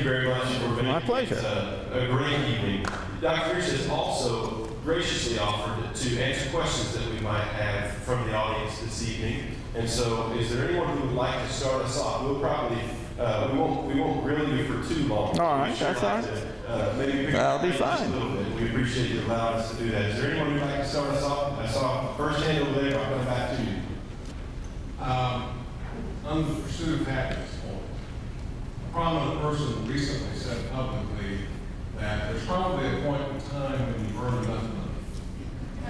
very much for making My pleasure. a great evening. Dr. Rich has also graciously offered to answer questions that we might have from the audience this evening. And so, is there anyone who would like to start us off? We'll probably, we won't grill you for too long. All right, that's all right. Maybe That'll be fine. just a little bit. We appreciate you allowing us to do that. Is there anyone who'd like to start us off? I saw the first hand over there. I'll come back to you. On the pursuit of happiness point, a prominent person recently said publicly that there's probably a point in time when you've earned enough money.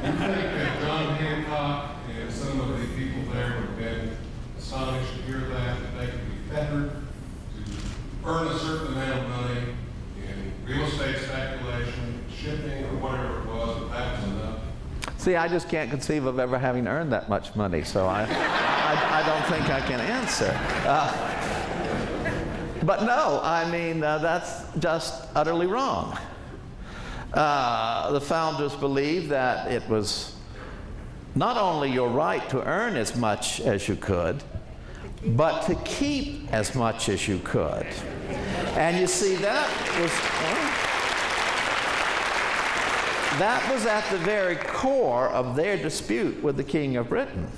Do you think that John Hancock and some of the people there would have been astonished to hear that they could be fettered to earn a certain amount of money in real estate speculation, shipping, or whatever it was, if that was enough? See, I just can't conceive of ever having earned that much money, so I don't think I can answer. But no, I mean, that's just utterly wrong. The founders believed that it was not only your right to earn as much as you could, but to keep as much as you could. And you see, that was at the very core of their dispute with the King of Britain.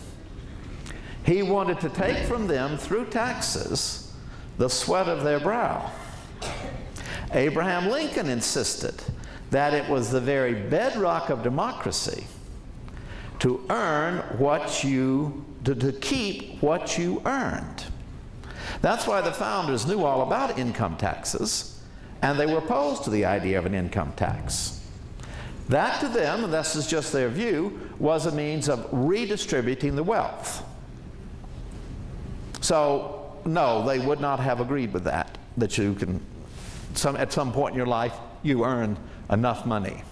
He wanted to take from them, through taxes, the sweat of their brow. Abraham Lincoln insisted that it was the very bedrock of democracy to earn what you, to keep what you earned. That's why the founders knew all about income taxes, and they were opposed to the idea of an income tax. That to them, and this is just their view, was a means of redistributing the wealth. So, no, they would not have agreed with that, that you can, at some point in your life, you earn enough money.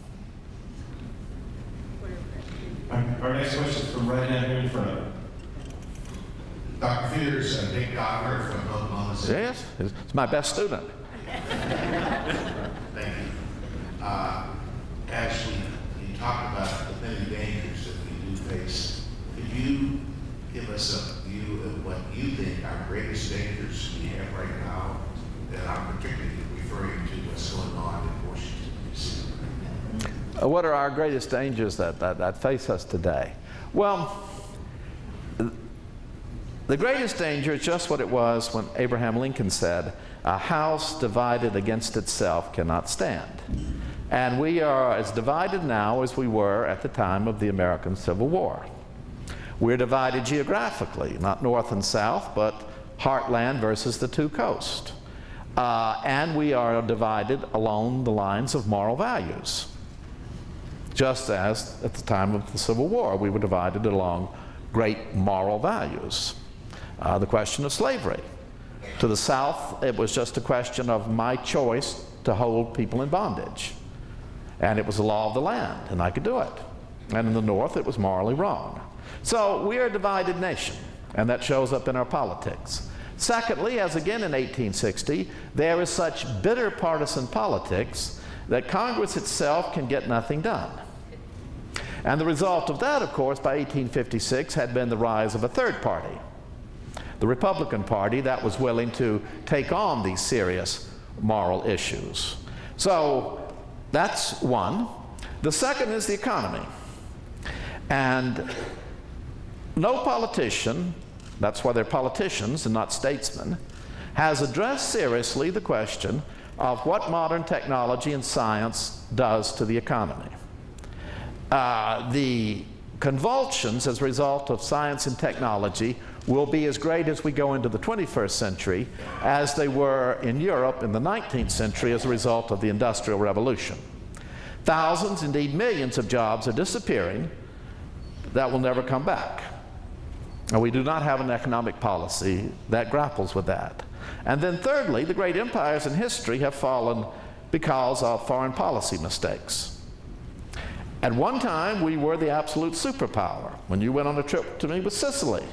Our next question is from right down here in front. Dr. Peters and Dick Goddard from Oklahoma City. Yes, it's my best student. Thank you. Actually, you talked about the many dangers that we do face. Could you give us a view of what you think our greatest dangers we have right now, that I'm particularly referring to what's going on in Washington, D.C.? What are our greatest dangers that face us today? Well, the greatest danger is just what it was when Abraham Lincoln said, "A house divided against itself cannot stand." And we are as divided now as we were at the time of the American Civil War. We're divided geographically, not north and south, but heartland versus the two coasts. And we are divided along the lines of moral values. Just as at the time of the Civil War, we were divided along great moral values. The question of slavery. To the South, it was just a question of my choice to hold people in bondage. And it was the law of the land, and I could do it. And in the North, it was morally wrong. So we are a divided nation, and that shows up in our politics. Secondly, as again in 1860, there is such bitter partisan politics that Congress itself can get nothing done. And the result of that, of course, by 1856 had been the rise of a third party, the Republican Party, that was willing to take on these serious moral issues. So that's one. The second is the economy. And no politician, that's why they're politicians and not statesmen, has addressed seriously the question of what modern technology and science does to the economy. The convulsions as a result of science and technology will be as great as we go into the 21st century as they were in Europe in the 19th century as a result of the Industrial Revolution. Thousands, indeed millions of jobs are disappearing that will never come back. And we do not have an economic policy that grapples with that. And then thirdly, the great empires in history have fallen because of foreign policy mistakes. At one time, we were the absolute superpower. When you went on a trip to me with Sicily,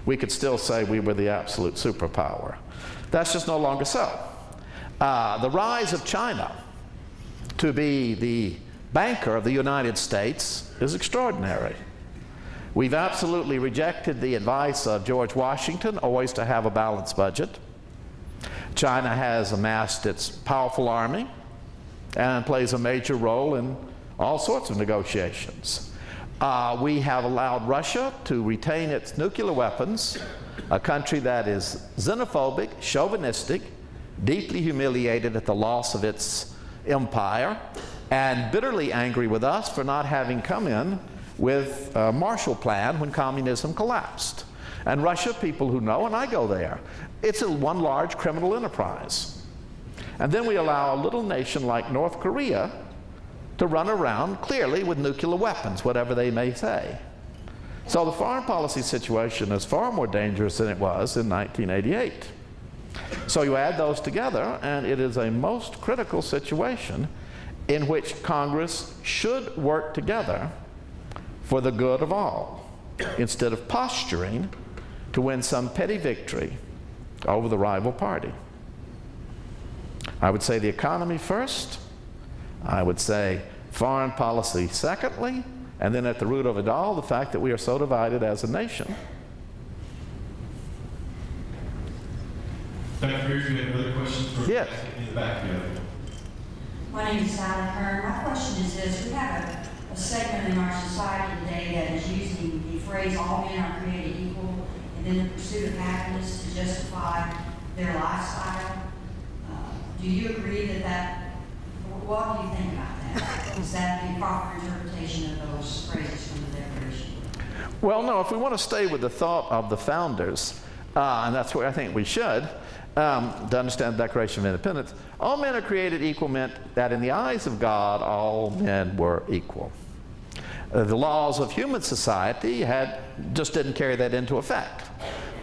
we could still say we were the absolute superpower. That's just no longer so. The rise of China to be the banker of the United States is extraordinary. We've absolutely rejected the advice of George Washington always to have a balanced budget. China has amassed its powerful army and plays a major role in all sorts of negotiations. We have allowed Russia to retain its nuclear weapons, a country that is xenophobic, chauvinistic, deeply humiliated at the loss of its empire, and bitterly angry with us for not having come in with a Marshall Plan when communism collapsed. And Russia, people who know, and I go there, it's one large criminal enterprise. And then we allow a little nation like North Korea to run around clearly with nuclear weapons, whatever they may say. So the foreign policy situation is far more dangerous than it was in 1988. So you add those together, and it is a most critical situation in which Congress should work together for the good of all, instead of posturing to win some petty victory over the rival party. I would say the economy first. I would say foreign policy secondly, and then at the root of it all, the fact that we are so divided as a nation. Dr. Pierce, we have another question for Yes. in the back here. My name is Sally Kern. My question is this: we have a segment in our society today that is using the phrase "all men are created equal," and then the pursuit of happiness to justify their lifestyle. Do you agree that what do you think about that? Is that the proper interpretation of those phrases from the Declaration? Well, no, if we want to stay with the thought of the founders, and that's where I think we should, to understand the Declaration of Independence, all men are created equal meant that in the eyes of God, all men were equal. The laws of human society just didn't carry that into effect.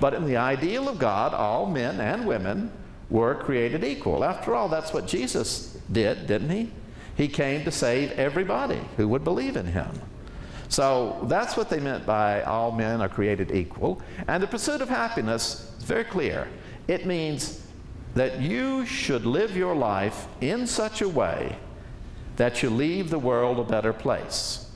But in the ideal of God, all men and women were created equal. After all, that's what Jesus did, didn't he? He came to save everybody who would believe in him. So that's what they meant by all men are created equal. And the pursuit of happiness is very clear. It means that you should live your life in such a way that you leave the world a better place.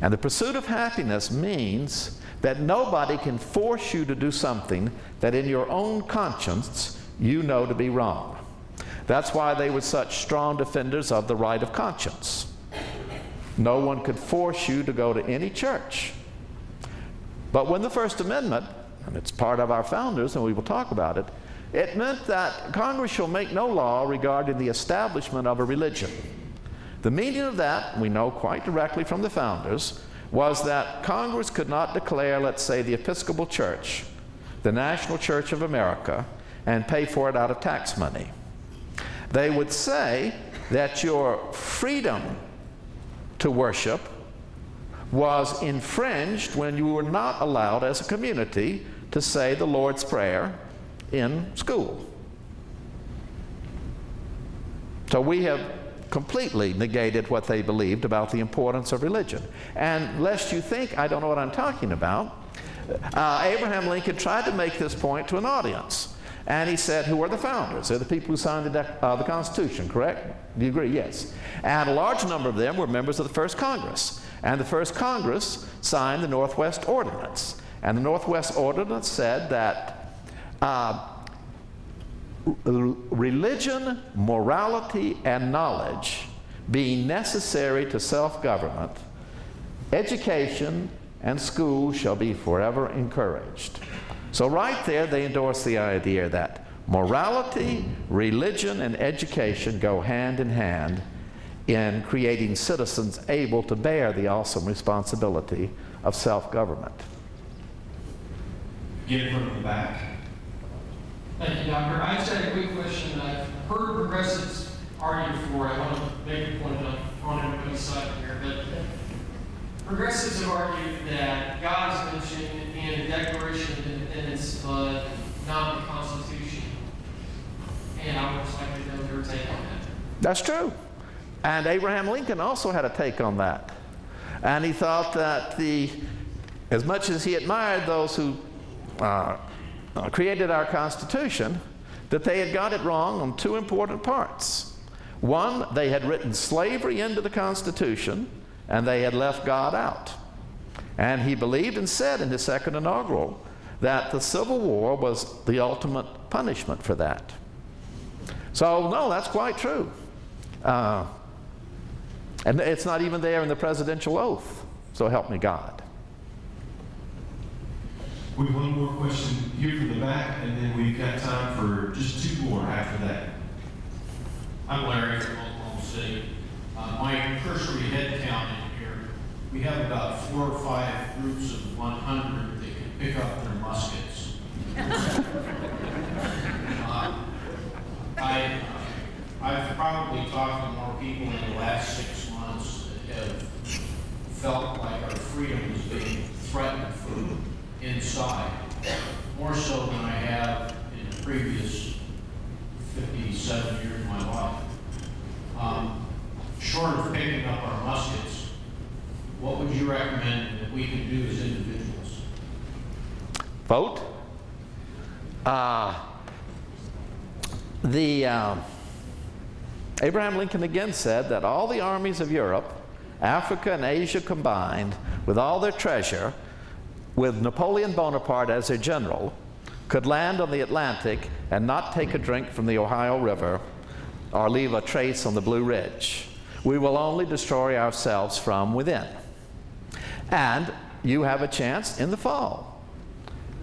And the pursuit of happiness means that nobody can force you to do something that in your own conscience you know to be wrong. That's why they were such strong defenders of the right of conscience. No one could force you to go to any church. But when the First Amendment, and it's part of our founders, and we will talk about it, it meant that Congress shall make no law regarding the establishment of a religion. The meaning of that, we know quite directly from the founders, was that Congress could not declare, let's say, the Episcopal Church, the National Church of America, and pay for it out of tax money. They would say that your freedom to worship was infringed when you were not allowed as a community to say the Lord's Prayer in school. So we have completely negated what they believed about the importance of religion. And lest you think I don't know what I'm talking about, Abraham Lincoln tried to make this point to an audience. And he said, who are the founders? They're the people who signed the Constitution, correct? Do you agree? Yes. And a large number of them were members of the First Congress. And the First Congress signed the Northwest Ordinance. And the Northwest Ordinance said that religion, morality, and knowledge being necessary to self-government, education and schools shall be forever encouraged. So right there they endorse the idea that morality, religion, and education go hand in hand in creating citizens able to bear the awesome responsibility of self-government. Get from the back. Thank you, Doctor. I just had a quick question. I've heard progressives argue for it. I want to make a point on everybody's side here, but progressives have argued that God is mentioned in the Declaration of Independence, but not the Constitution. And I would just like to know your take on that. That's true. And Abraham Lincoln also had a take on that. And he thought that as much as he admired those who created our Constitution, that they had got it wrong on two important parts. One, they had written slavery into the Constitution, and they had left God out. And he believed and said in his second inaugural that the Civil War was the ultimate punishment for that. So, no, that's quite true. And it's not even there in the presidential oath. So help me God. We have one more question here from the back, and then we've got time for just 2 more after that. I'm Larry from Oklahoma City. My cursory head count in here, we have about 4 or 5 groups of 100 that can pick up their muskets. I've probably talked to more people in the last 6 months that have felt like our freedom is being threatened from inside, more so than I have in the previous 57 years of my life. Short of picking up our muskets, what would you recommend that we can do as individuals? Vote. Abraham Lincoln again said that all the armies of Europe, Africa, and Asia combined, with all their treasure, with Napoleon Bonaparte as their general, could land on the Atlantic and not take a drink from the Ohio River or leave a trace on the Blue Ridge. We will only destroy ourselves from within. And you have a chance in the fall.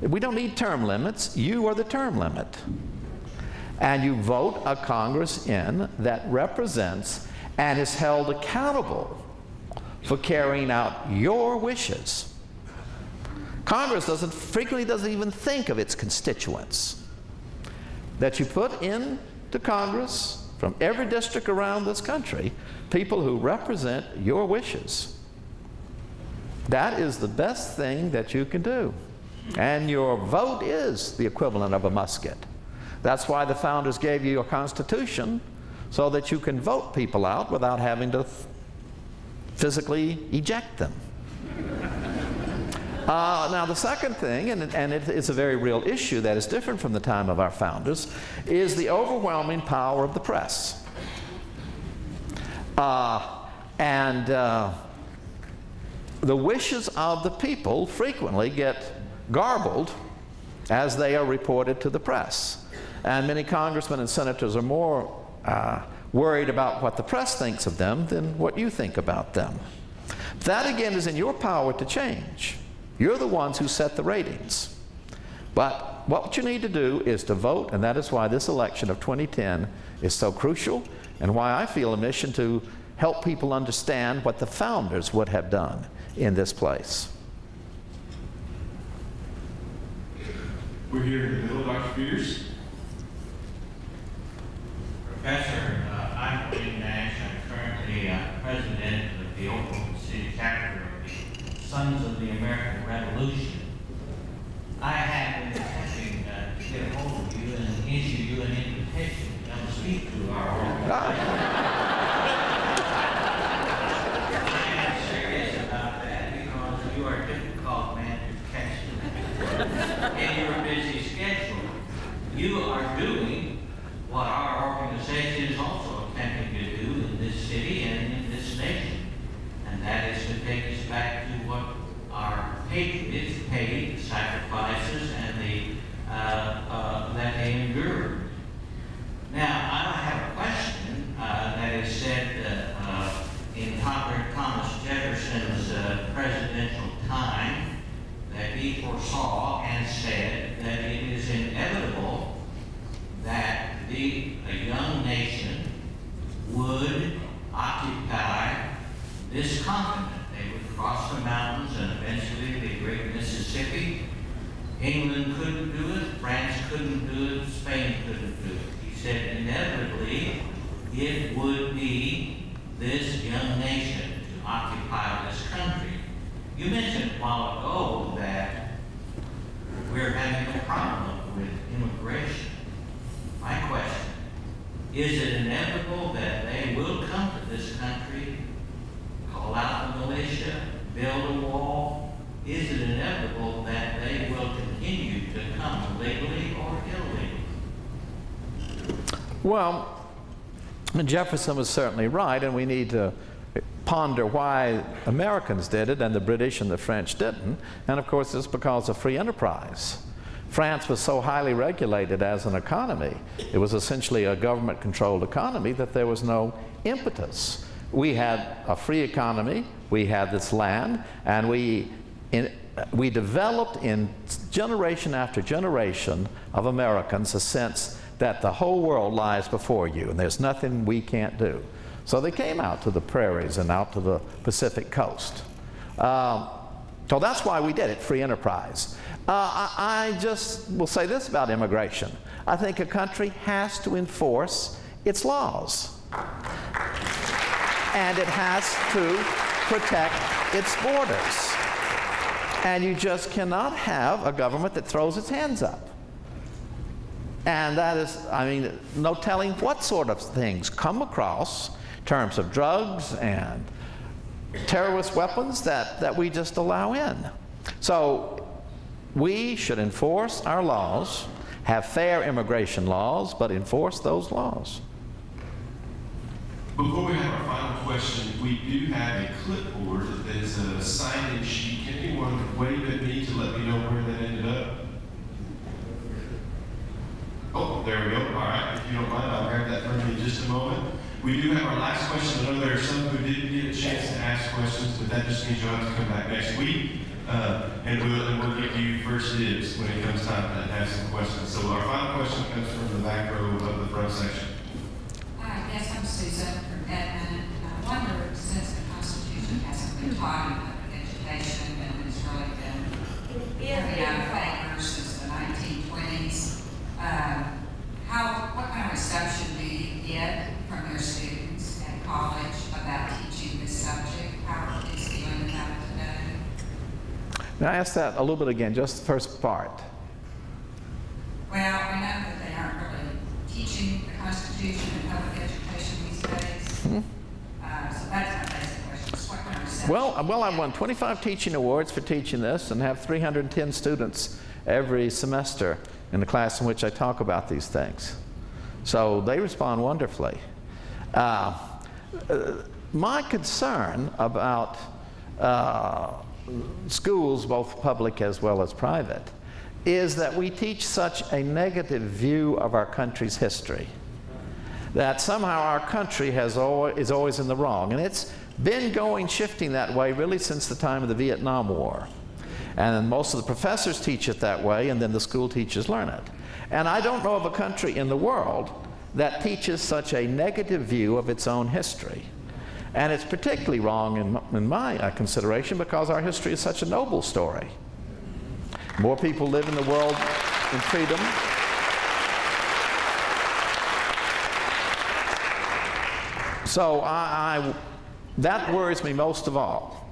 We don't need term limits. You are the term limit. And you vote a Congress in that represents and is held accountable for carrying out your wishes. Congress frequently doesn't even think of its constituents. That you put into Congress from every district around this country people who represent your wishes. That is the best thing that you can do. And your vote is the equivalent of a musket. That's why the founders gave you a constitution, so that you can vote people out without having to physically eject them. Now the second thing, and it's a very real issue that is different from the time of our founders, is the overwhelming power of the press. The wishes of the people frequently get garbled as they are reported to the press. And many congressmen and senators are more worried about what the press thinks of them than what you think about them. That again is in your power to change. You're the ones who set the ratings. But what you need to do is to vote, and that is why this election of 2010 is so crucial, and why I feel a mission to help people understand what the founders would have done in this place. We're here in the middle, Dr. Peters. Professor, I'm William Nash. I'm currently president of the Oklahoma City chapter of the Sons of the American Revolution. I have been attempting to get a hold of you and issue you an invitation to come speak to our organization. I am serious about that because you are a difficult man to catch in your busy schedule. You are doing what our organization is also attempting to do in this city and in this nation. And that is to take us back to what our patriots paid, the sacrifices, and that they endured. Now, I have a question that is said in Thomas Jefferson's presidential time, that he foresaw and said that it is inevitable that a young nation would occupy this continent. They would cross the mountains and eventually the great Mississippi. England couldn't do it, France couldn't do it, Spain couldn't do it. He said inevitably it would be this young nation to occupy this country. You mentioned a while ago that we're having a problem with immigration. My question, is it inevitable that they will come to this country, call out the militia, build a wall? Is it inevitable that they will continue to come legally or illegally? Well, Jefferson was certainly right, and we need to ponder why Americans did it and the British and the French didn't. And of course, it's because of free enterprise. France was so highly regulated as an economy, it was essentially a government-controlled economy, that there was no impetus. We had a free economy, we had this land, and we developed in generation after generation of Americans a sense that the whole world lies before you and there's nothing we can't do. So they came out to the prairies and out to the Pacific coast. So that's why we did it, free enterprise. I just will say this about immigration. I think a country has to enforce its laws. And it has to protect its borders. And you just cannot have a government that throws its hands up. And that is, I mean, no telling what sort of things come across in terms of drugs and terrorist weapons that we just allow in. So we should enforce our laws, have fair immigration laws, but enforce those laws. Before we have our final question, we do have a clipboard that is a sign-in sheet. Can anyone wave at me to let me know where that ended up? Oh, there we go. All right. If you don't mind, I'll grab that from you in just a moment. We do have our last question. I know there are some who didn't get a chance to ask questions, but that just means you'll have to come back next week. And we'll give you first dibs when it comes time to have some questions. So our final question comes from the back row of the front section. Yes, I'm Susan from Edmond. I wonder, since the Constitution hasn't been taught in public education and it's really been carried out of favor since the 1920s, what kind of reception do you get from your students at college about teaching this subject? How are kids feeling about it today? Now ask that a little bit again, just the first part. Well, I know that they aren't really teaching the Constitution in public education these days. So that's my basic question. What kind of reception? Well, I've won 25 teaching awards for teaching this and have 310 students every semester in the class in which I talk about these things. So they respond wonderfully. My concern about schools, both public as well as private, is that we teach such a negative view of our country's history, that somehow our country is always in the wrong. And it's been shifting that way really since the time of the Vietnam War. And most of the professors teach it that way, and then the school teachers learn it. And I don't know of a country in the world that teaches such a negative view of its own history. And it's particularly wrong in my consideration because our history is such a noble story. More people live in the world in freedom. So that worries me most of all,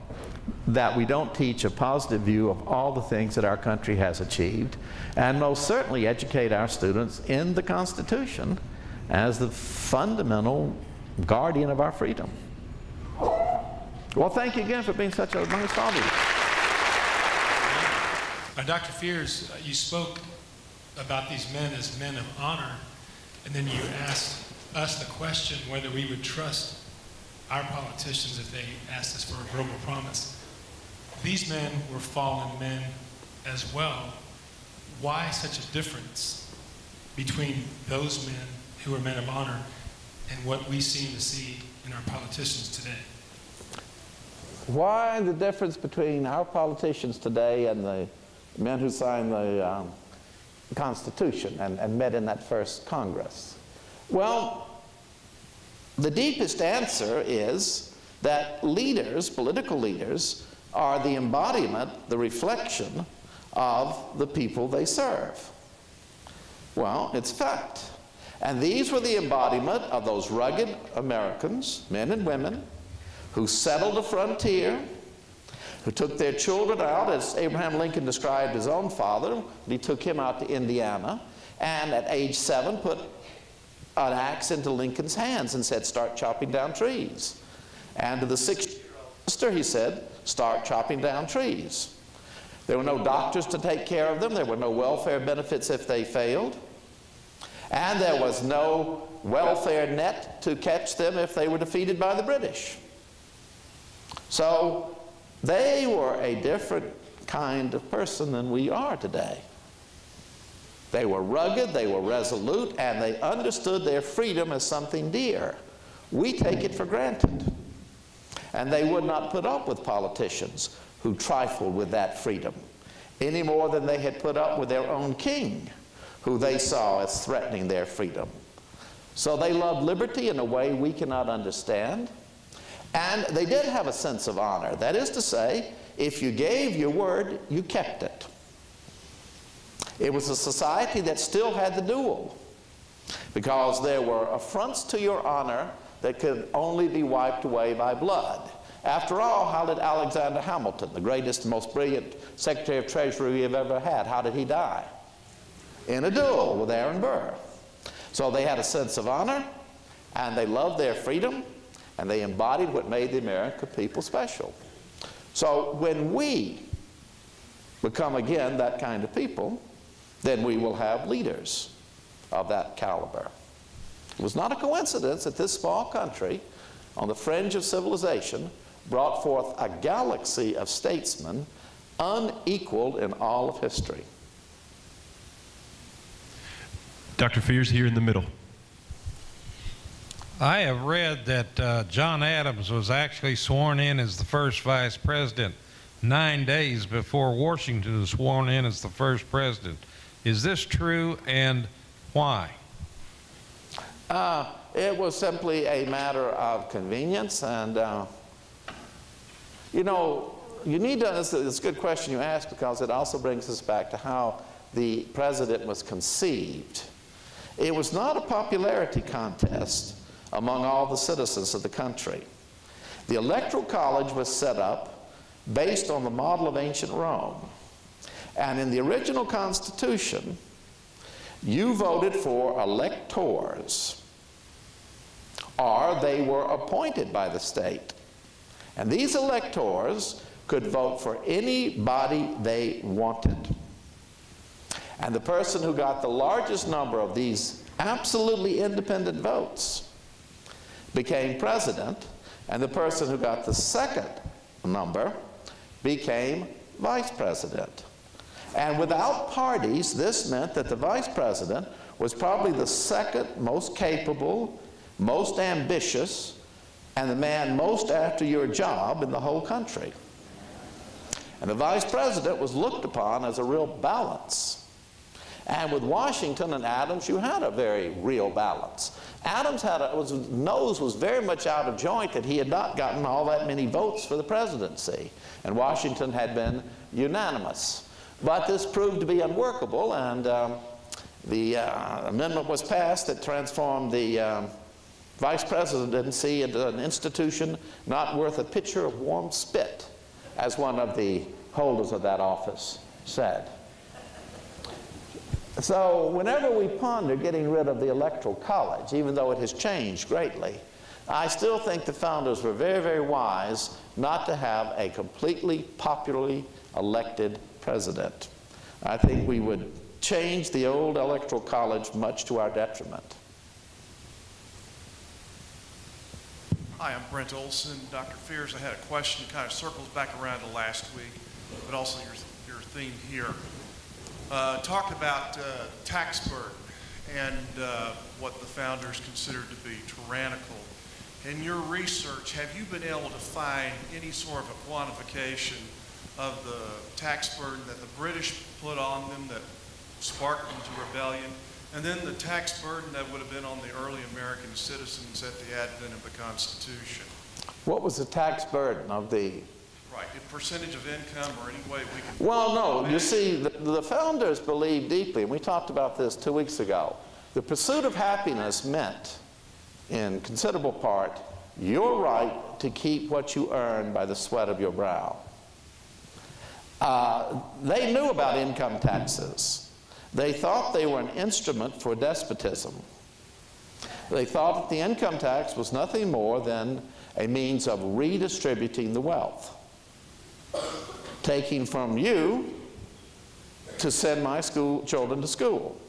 that we don't teach a positive view of all the things that our country has achieved, and most certainly educate our students in the Constitution as the fundamental guardian of our freedom. Well, thank you again for being such a nice audience. Dr. Fears, you spoke about these men as men of honor, and then you asked us the question whether we would trust our politicians if they asked us for a verbal promise. These men were fallen men as well. Why such a difference between those men who are men of honor and what we seem to see in our politicians today? Why the difference between our politicians today and the men who signed the Constitution and met in that first Congress? Well, the deepest answer is that leaders, political leaders, are the embodiment, the reflection of the people they serve. Well, it's fact. And these were the embodiment of those rugged Americans, men and women, who settled the frontier, who took their children out, as Abraham Lincoln described his own father. He took him out to Indiana, and at age 7 put an axe into Lincoln's hands and said, "Start chopping down trees." And to the 6-year-old sister, he said, "Start chopping down trees." There were no doctors to take care of them. There were no welfare benefits if they failed. And there was no welfare net to catch them if they were defeated by the British. So they were a different kind of person than we are today. They were rugged, they were resolute, and they understood their freedom as something dear. We take it for granted. And they would not put up with politicians who trifled with that freedom, any more than they had put up with their own king, who they saw as threatening their freedom. So they loved liberty in a way we cannot understand. And they did have a sense of honor. That is to say, if you gave your word, you kept it. It was a society that still had the duel, because there were affronts to your honor that could only be wiped away by blood. After all, how did Alexander Hamilton, the greatest and most brilliant Secretary of Treasury we have ever had, how did he die? In a duel with Aaron Burr. So they had a sense of honor, and they loved their freedom, and they embodied what made the American people special. So when we become again that kind of people, then we will have leaders of that caliber. It was not a coincidence that this small country, on the fringe of civilization, brought forth a galaxy of statesmen unequaled in all of history. Dr. Fears, here in the middle. I have read that John Adams was actually sworn in as the first vice president 9 days before Washington was sworn in as the first president. Is this true, and why? It was simply a matter of convenience, and you know, you need to, it's a good question you asked, because it also brings us back to how the president was conceived. It was not a popularity contest among all the citizens of the country. The Electoral College was set up based on the model of ancient Rome. And in the original Constitution, you voted for electors, or they were appointed by the state. And these electors could vote for anybody they wanted. And the person who got the largest number of these absolutely independent votes became president, and the person who got the second number became vice president. And without parties, this meant that the vice president was probably the second most capable, most ambitious, and the man most after your job in the whole country. And the vice president was looked upon as a real balance. And with Washington and Adams, you had a very real balance. Adams had his nose was very much out of joint that he had not gotten all that many votes for the presidency. And Washington had been unanimous. But this proved to be unworkable, and the amendment was passed that transformed the vice presidency into an institution not worth a pitcher of warm spit, as one of the holders of that office said. So whenever we ponder getting rid of the Electoral College, even though it has changed greatly, I still think the founders were very, very wise not to have a completely popularly elected president. I think we would change the old Electoral College much to our detriment. Hi, I'm Brent Olson. Dr. Fears, I had a question that kind of circles back around to last week, but also your theme here. Talked about tax burden and what the founders considered to be tyrannical. In your research, have you been able to find any sort of a quantification of the tax burden that the British put on them that sparked them to rebellion, and then the tax burden that would have been on the early American citizens at the advent of the Constitution? What was the tax burden of the... Right, a percentage of income or any way we can... Well, no, you see, the founders believed deeply, and we talked about this 2 weeks ago. The pursuit of happiness meant, in considerable part, your right to keep what you earn by the sweat of your brow. They knew about income taxes. They thought they were an instrument for despotism. They thought that the income tax was nothing more than a means of redistributing the wealth. Taking from you to send my children to school.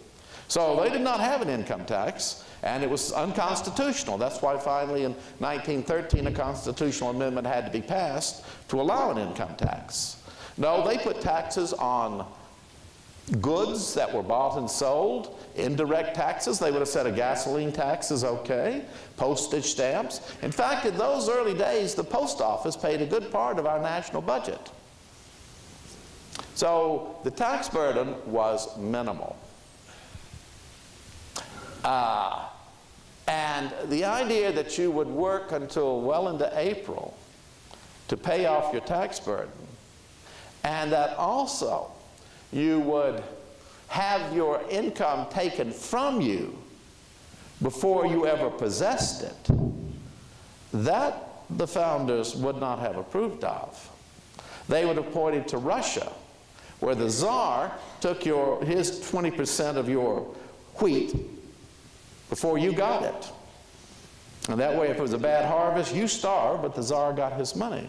So they did not have an income tax, and it was unconstitutional. That's why finally in 1913 a constitutional amendment had to be passed to allow an income tax. No, they put taxes on goods that were bought and sold, indirect taxes. They would have said a gasoline tax is okay, postage stamps. In fact, in those early days, the post office paid a good part of our national budget. So the tax burden was minimal. And the idea that you would work until well into April to pay off your tax burden, and that also you would have your income taken from you before you ever possessed it, that the founders would not have approved of. They would have pointed to Russia, where the Tsar took his 20% of your wheat before you got it. And that way, if it was a bad harvest, you starved, but the Tsar got his money.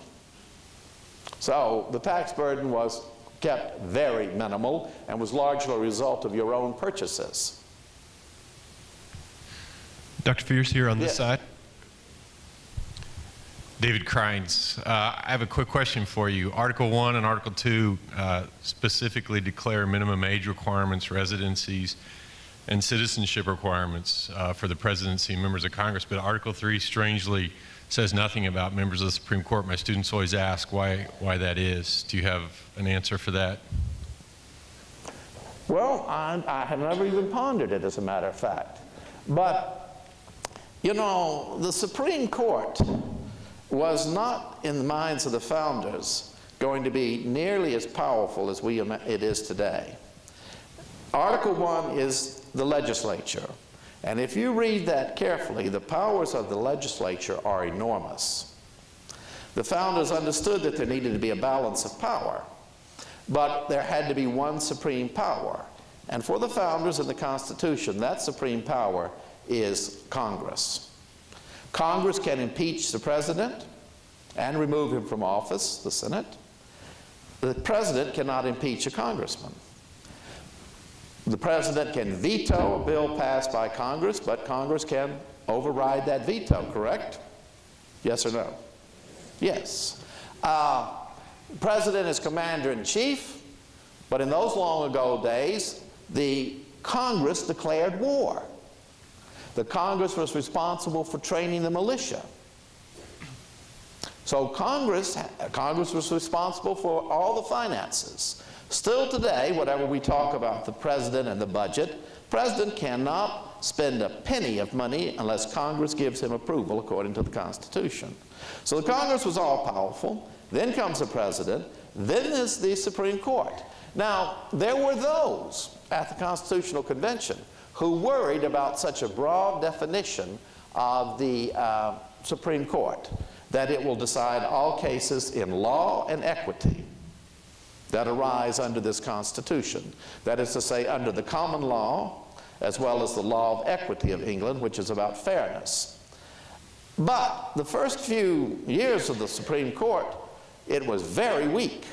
So the tax burden was kept very minimal and was largely a result of your own purchases. Dr. Fierce here on this side. David Crines, I have a quick question for you. Article 1 and Article 2 specifically declare minimum age requirements, residencies, and citizenship requirements for the presidency and members of Congress, but Article 3 strangely says nothing about members of the Supreme Court. My students always ask why that is. Do you have an answer for that? Well, I have never even pondered it, as a matter of fact. But, you know, the Supreme Court was not, in the minds of the founders, going to be nearly as powerful as it is today. Article 1 is the legislature. And if you read that carefully, the powers of the legislature are enormous. The founders understood that there needed to be a balance of power, but there had to be one supreme power. And for the founders in the Constitution, that supreme power is Congress. Congress can impeach the president and remove him from office, the Senate. The president cannot impeach a congressman. The president can veto a bill passed by Congress, but Congress can override that veto, correct? Yes or no? Yes. The president is commander-in-chief, but in those long ago days, the Congress declared war. The Congress was responsible for training the militia. So Congress was responsible for all the finances. Still today, whatever we talk about the president and the budget, the president cannot spend a penny of money unless Congress gives him approval according to the Constitution. So the Congress was all powerful, then comes the president, then is the Supreme Court. Now, there were those at the Constitutional Convention who worried about such a broad definition of the Supreme Court, that it will decide all cases in law and equity that arise under this Constitution. That is to say, under the common law, as well as the law of equity of England, which is about fairness. But the first few years of the Supreme Court, it was very weak.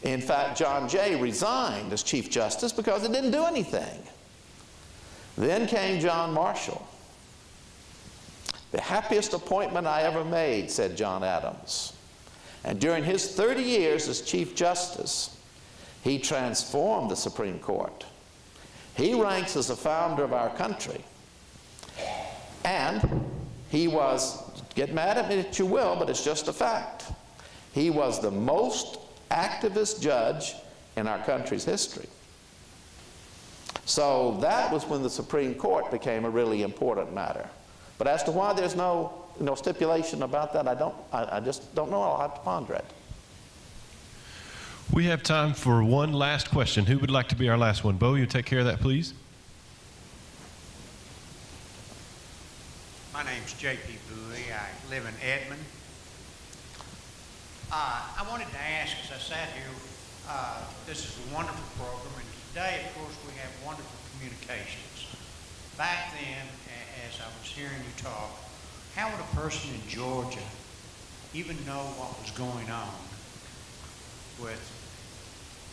In fact, John Jay resigned as Chief Justice because it didn't do anything. Then came John Marshall. "The happiest appointment I ever made," said John Adams. And during his 30 years as Chief Justice, he transformed the Supreme Court. He ranks as the founder of our country. And he was, get mad at me if you will, but it's just a fact, he was the most activist judge in our country's history. So that was when the Supreme Court became a really important matter. But as to why there's no stipulation about that, I just don't know. I'll have to ponder it. We have time for one last question. Who would like to be our last one? Bo, you take care of that, please. My name's J.P. Bowie. I live in Edmond. I wanted to ask, as I sat here, this is a wonderful program, and today, of course, we have wonderful communications. Back then, as I was hearing you talk, how would a person in Georgia even know what was going on with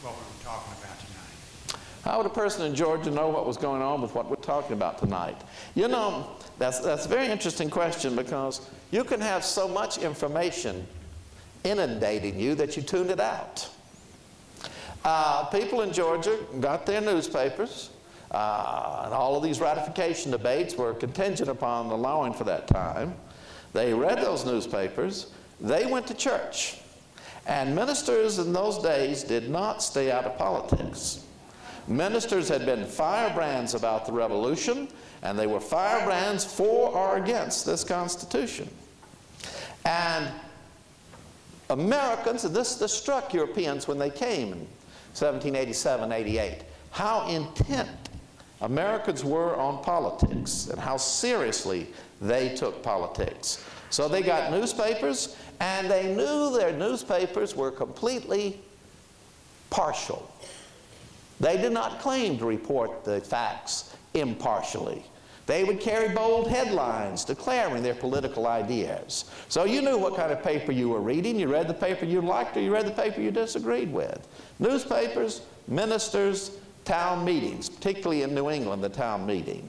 what we were talking about tonight? How would a person in Georgia know what was going on with what we're talking about tonight? You know, that's a very interesting question, because you can have so much information inundating you that you tune it out. People in Georgia got their newspapers, and all of these ratification debates were contingent upon allowing for that time. They read those newspapers. They went to church. And ministers in those days did not stay out of politics. Ministers had been firebrands about the revolution, and they were firebrands for or against this Constitution. And Americans, and this struck Europeans when they came in 1787, 88, how intent Americans were on politics and how seriously they took politics. So they got newspapers, and they knew their newspapers were completely partial. They did not claim to report the facts impartially. They would carry bold headlines declaring their political ideas. So you knew what kind of paper you were reading. You read the paper you liked, or you read the paper you disagreed with. Newspapers, ministers, town meetings, particularly in New England, the town meeting.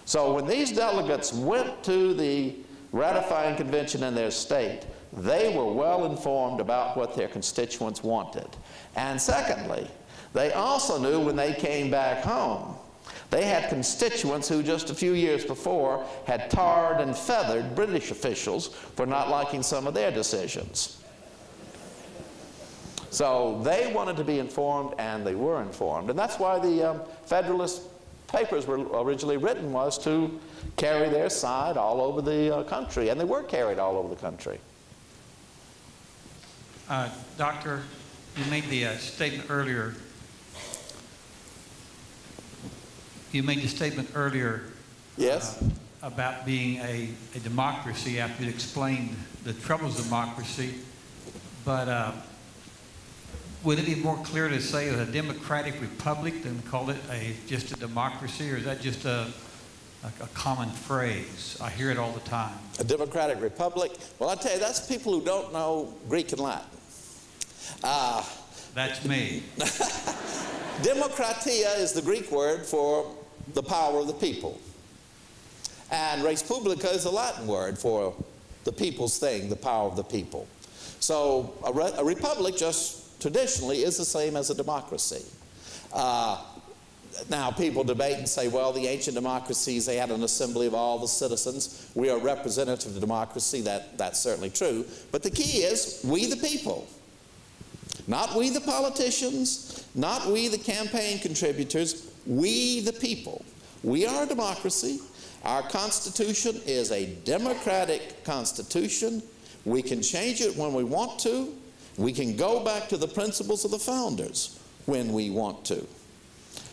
So when these delegates went to the ratifying convention in their state, they were well informed about what their constituents wanted. And secondly, they also knew when they came back home, they had constituents who just a few years before had tarred and feathered British officials for not liking some of their decisions. So they wanted to be informed, and they were informed. And that's why the Federalist Papers were originally written, was to carry their side all over the country. And they were carried all over the country. Doctor, you made the statement earlier. You made the statement earlier. Yes. About being a democracy after you explained the troubles of democracy. But would it be more clear to say a democratic republic than call it just a democracy, or is that just a common phrase? I hear it all the time. A democratic republic? Well, I tell you, that's people who don't know Greek and Latin. That's me. Demokratia is the Greek word for the power of the people. And res publica is the Latin word for the people's thing, the power of the people. So a republic just traditionally is the same as a democracy. Now people debate and say, well, the ancient democracies, they had an assembly of all the citizens. We are representative democracy. That's certainly true. But the key is we the people. Not we the politicians, not we the campaign contributors, we the people. We are a democracy. Our Constitution is a democratic Constitution. We can change it when we want to. We can go back to the principles of the founders when we want to.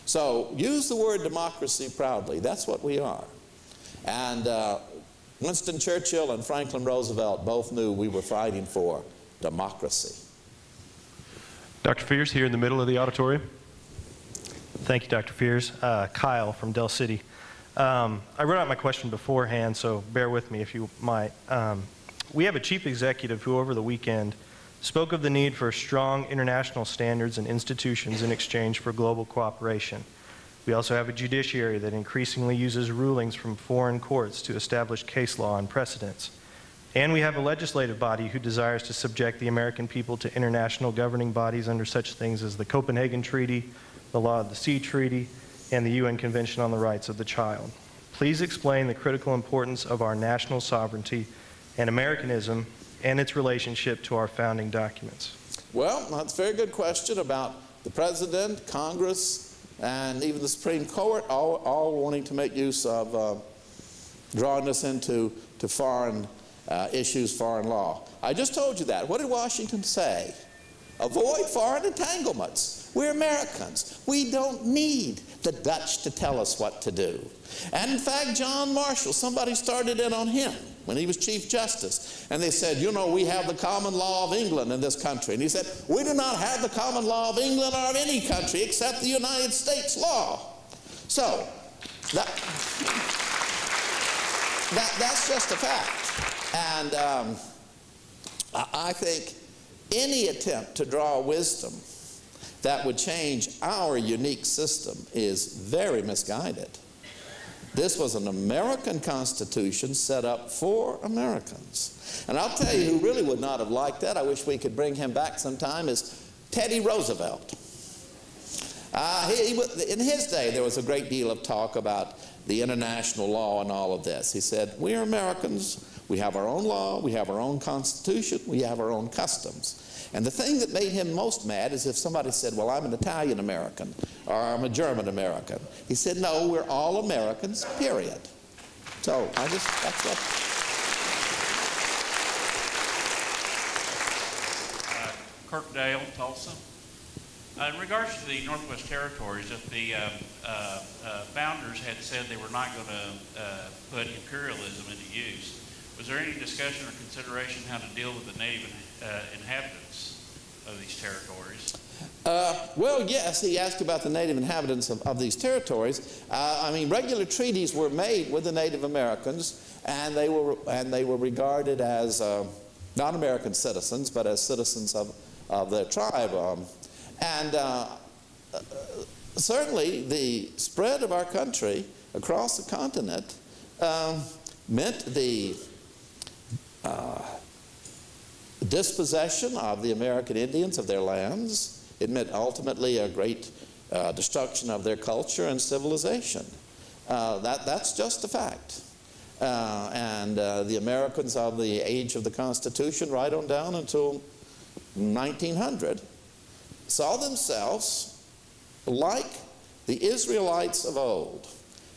So use the word democracy proudly. That's what we are. And Winston Churchill and Franklin Roosevelt both knew we were fighting for democracy. Dr. Fears, here in the middle of the auditorium. Thank you, Dr. Fears. Kyle from Del City. I wrote out my question beforehand, so bear with me if you might. We have a chief executive who over the weekend spoke of the need for strong international standards and institutions in exchange for global cooperation. We also have a judiciary that increasingly uses rulings from foreign courts to establish case law and precedents. And we have a legislative body who desires to subject the American people to international governing bodies under such things as the Copenhagen Treaty, the Law of the Sea Treaty, and the UN Convention on the Rights of the Child. Please explain the critical importance of our national sovereignty and Americanism and its relationship to our founding documents. Well, that's a very good question about the President, Congress, and even the Supreme Court all wanting to make use of drawing us into foreign issues, foreign law. I just told you that. What did Washington say? Avoid foreign entanglements. We're Americans. We don't need the Dutch to tell us what to do. And in fact, John Marshall, somebody started in on him when he was Chief Justice. And they said, you know, we have the common law of England in this country. And he said, we do not have the common law of England or of any country except the United States law. So, that's just a fact. And I think any attempt to draw wisdom that would change our unique system is very misguided. This was an American Constitution set up for Americans. And I'll tell you who really would not have liked that, I wish we could bring him back sometime, is Teddy Roosevelt. In his day, there was a great deal of talk about the international law and all of this. He said, we are Americans. We have our own law. We have our own constitution. We have our own customs. And the thing that made him most mad is if somebody said, well, I'm an Italian American or I'm a German American. He said, no, we're all Americans, period. So that's what. Kirkdale, Tulsa. In regards to the Northwest Territories, if the founders had said they were not going to put imperialism into use, was there any discussion or consideration how to deal with the native inhabitants of these territories? Well, yes, he asked about the native inhabitants of these territories. I mean, regular treaties were made with the Native Americans, and they were regarded as not American citizens, but as citizens of their tribe. Certainly, the spread of our country across the continent meant the dispossession of the American Indians of their lands. It meant ultimately a great destruction of their culture and civilization. That's just a fact. The Americans of the age of the Constitution right on down until 1900 saw themselves like the Israelites of old.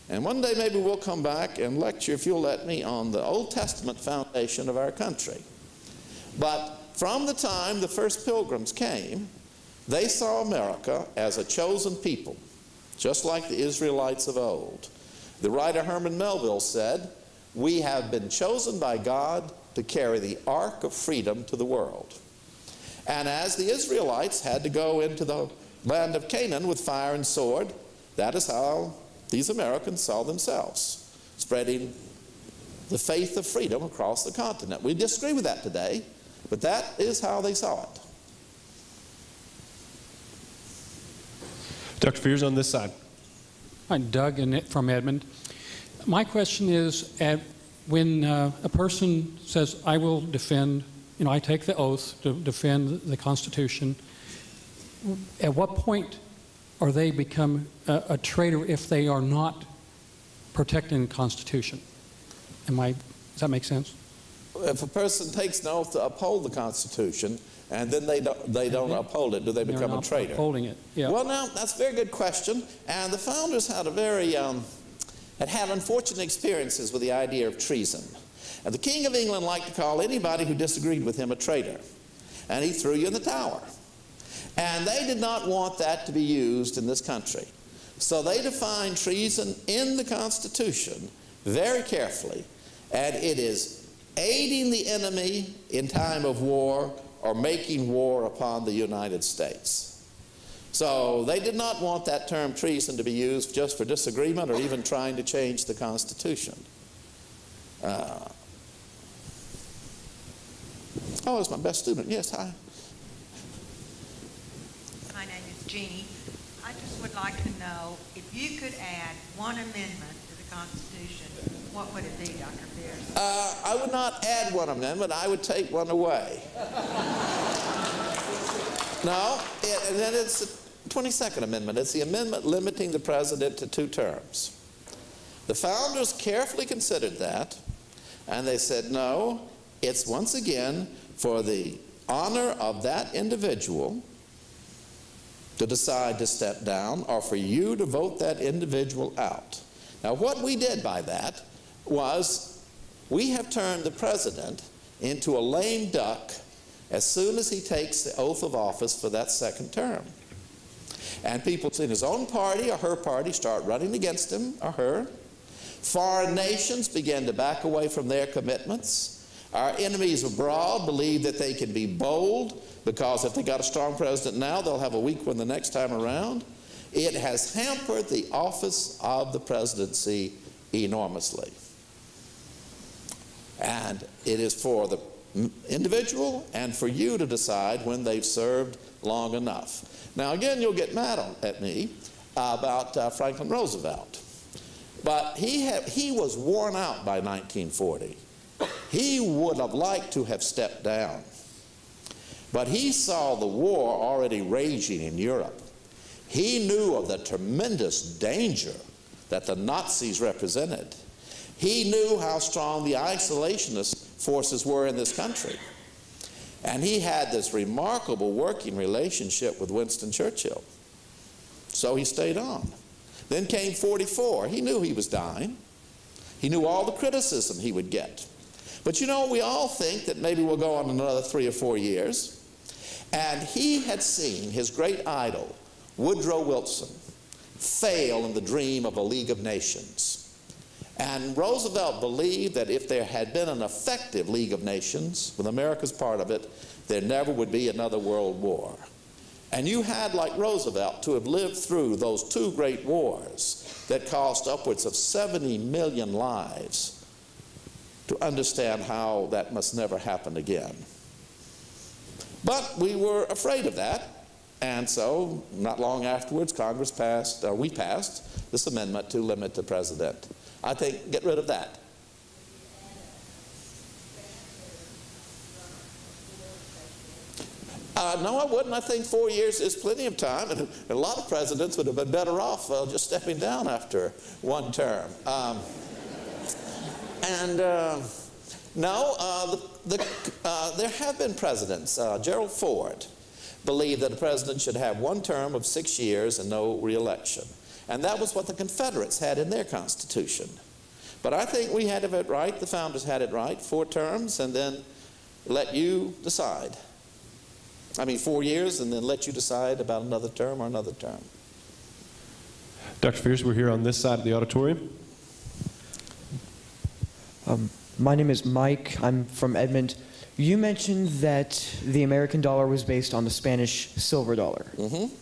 And one day maybe we'll come back and lecture, if you'll let me, on the Old Testament foundation of our country. But from the time the first pilgrims came, they saw America as a chosen people, just like the Israelites of old. The writer Herman Melville said, we have been chosen by God to carry the ark of freedom to the world. And as the Israelites had to go into the land of Canaan with fire and sword, that is how these Americans saw themselves, spreading the faith of freedom across the continent. We disagree with that today, but that is how they saw it. Dr. Fears on this side. Hi, Doug from Edmond. My question is, when a person says, I will defend, I take the oath to defend the Constitution, at what point are they become a traitor if they are not protecting the Constitution? Does that make sense? If a person takes an oath to uphold the Constitution and then they don't uphold it, do they become a traitor? Upholding it, yeah. Well, now, that's a very good question. And the founders had had unfortunate experiences with the idea of treason. And the King of England liked to call anybody who disagreed with him a traitor. And he threw you in the tower. And they did not want that to be used in this country. So they defined treason in the Constitution very carefully. And it is aiding the enemy in time of war or making war upon the United States. So they did not want that term treason to be used just for disagreement or even trying to change the Constitution. Oh, it's my best student. Yes, hi. My name is Jeannie. I just would like to know if you could add one amendment to the Constitution, what would it be, Dr. Pierce? I would not add one amendment. I would take one away. No, and then it's the 22nd Amendment. It's the amendment limiting the president to 2 terms. The founders carefully considered that, and they said, no, it's once again for the honor of that individual to decide to step down or for you to vote that individual out. Now, what we did by that was we have turned the president into a lame duck as soon as he takes the oath of office for that 2nd term. And people in his own party or her party start running against him or her. Foreign nations begin to back away from their commitments. Our enemies abroad believe that they can be bold because if they got a strong president now, they'll have a weak one the next time around. It has hampered the office of the presidency enormously. And it is for the individual and for you to decide when they've served long enough. Now, again, you'll get mad at me about Franklin Roosevelt. But he was worn out by 1940. He would have liked to have stepped down. But he saw the war already raging in Europe. He knew of the tremendous danger that the Nazis represented. He knew how strong the isolationist forces were in this country. And he had this remarkable working relationship with Winston Churchill. So he stayed on. Then came 44. He knew he was dying. He knew all the criticism he would get. But you know, we all think that maybe we'll go on another 3 or 4 years. And he had seen his great idol, Woodrow Wilson, fail in the dream of a League of Nations. And Roosevelt believed that if there had been an effective League of Nations, with America's part of it, there never would be another world war. And you had, like Roosevelt, to have lived through those 2 great wars that cost upwards of 70 million lives to understand how that must never happen again. But we were afraid of that, and so not long afterwards, we passed this amendment to limit the president. I think get rid of that. No, I wouldn't. I think 4 years is plenty of time, and a lot of presidents would have been better off just stepping down after 1 term. There have been presidents. Gerald Ford believed that a president should have 1 term of 6 years and no re-election. And that was what the Confederates had in their Constitution. But I think we had it right, the founders had it right, 4 terms, and then let you decide. 4 years, and then let you decide about another term or another term. Dr. Fears, we're here on this side of the auditorium. My name is Mike. I'm from Edmond. You mentioned that the American dollar was based on the Spanish silver dollar,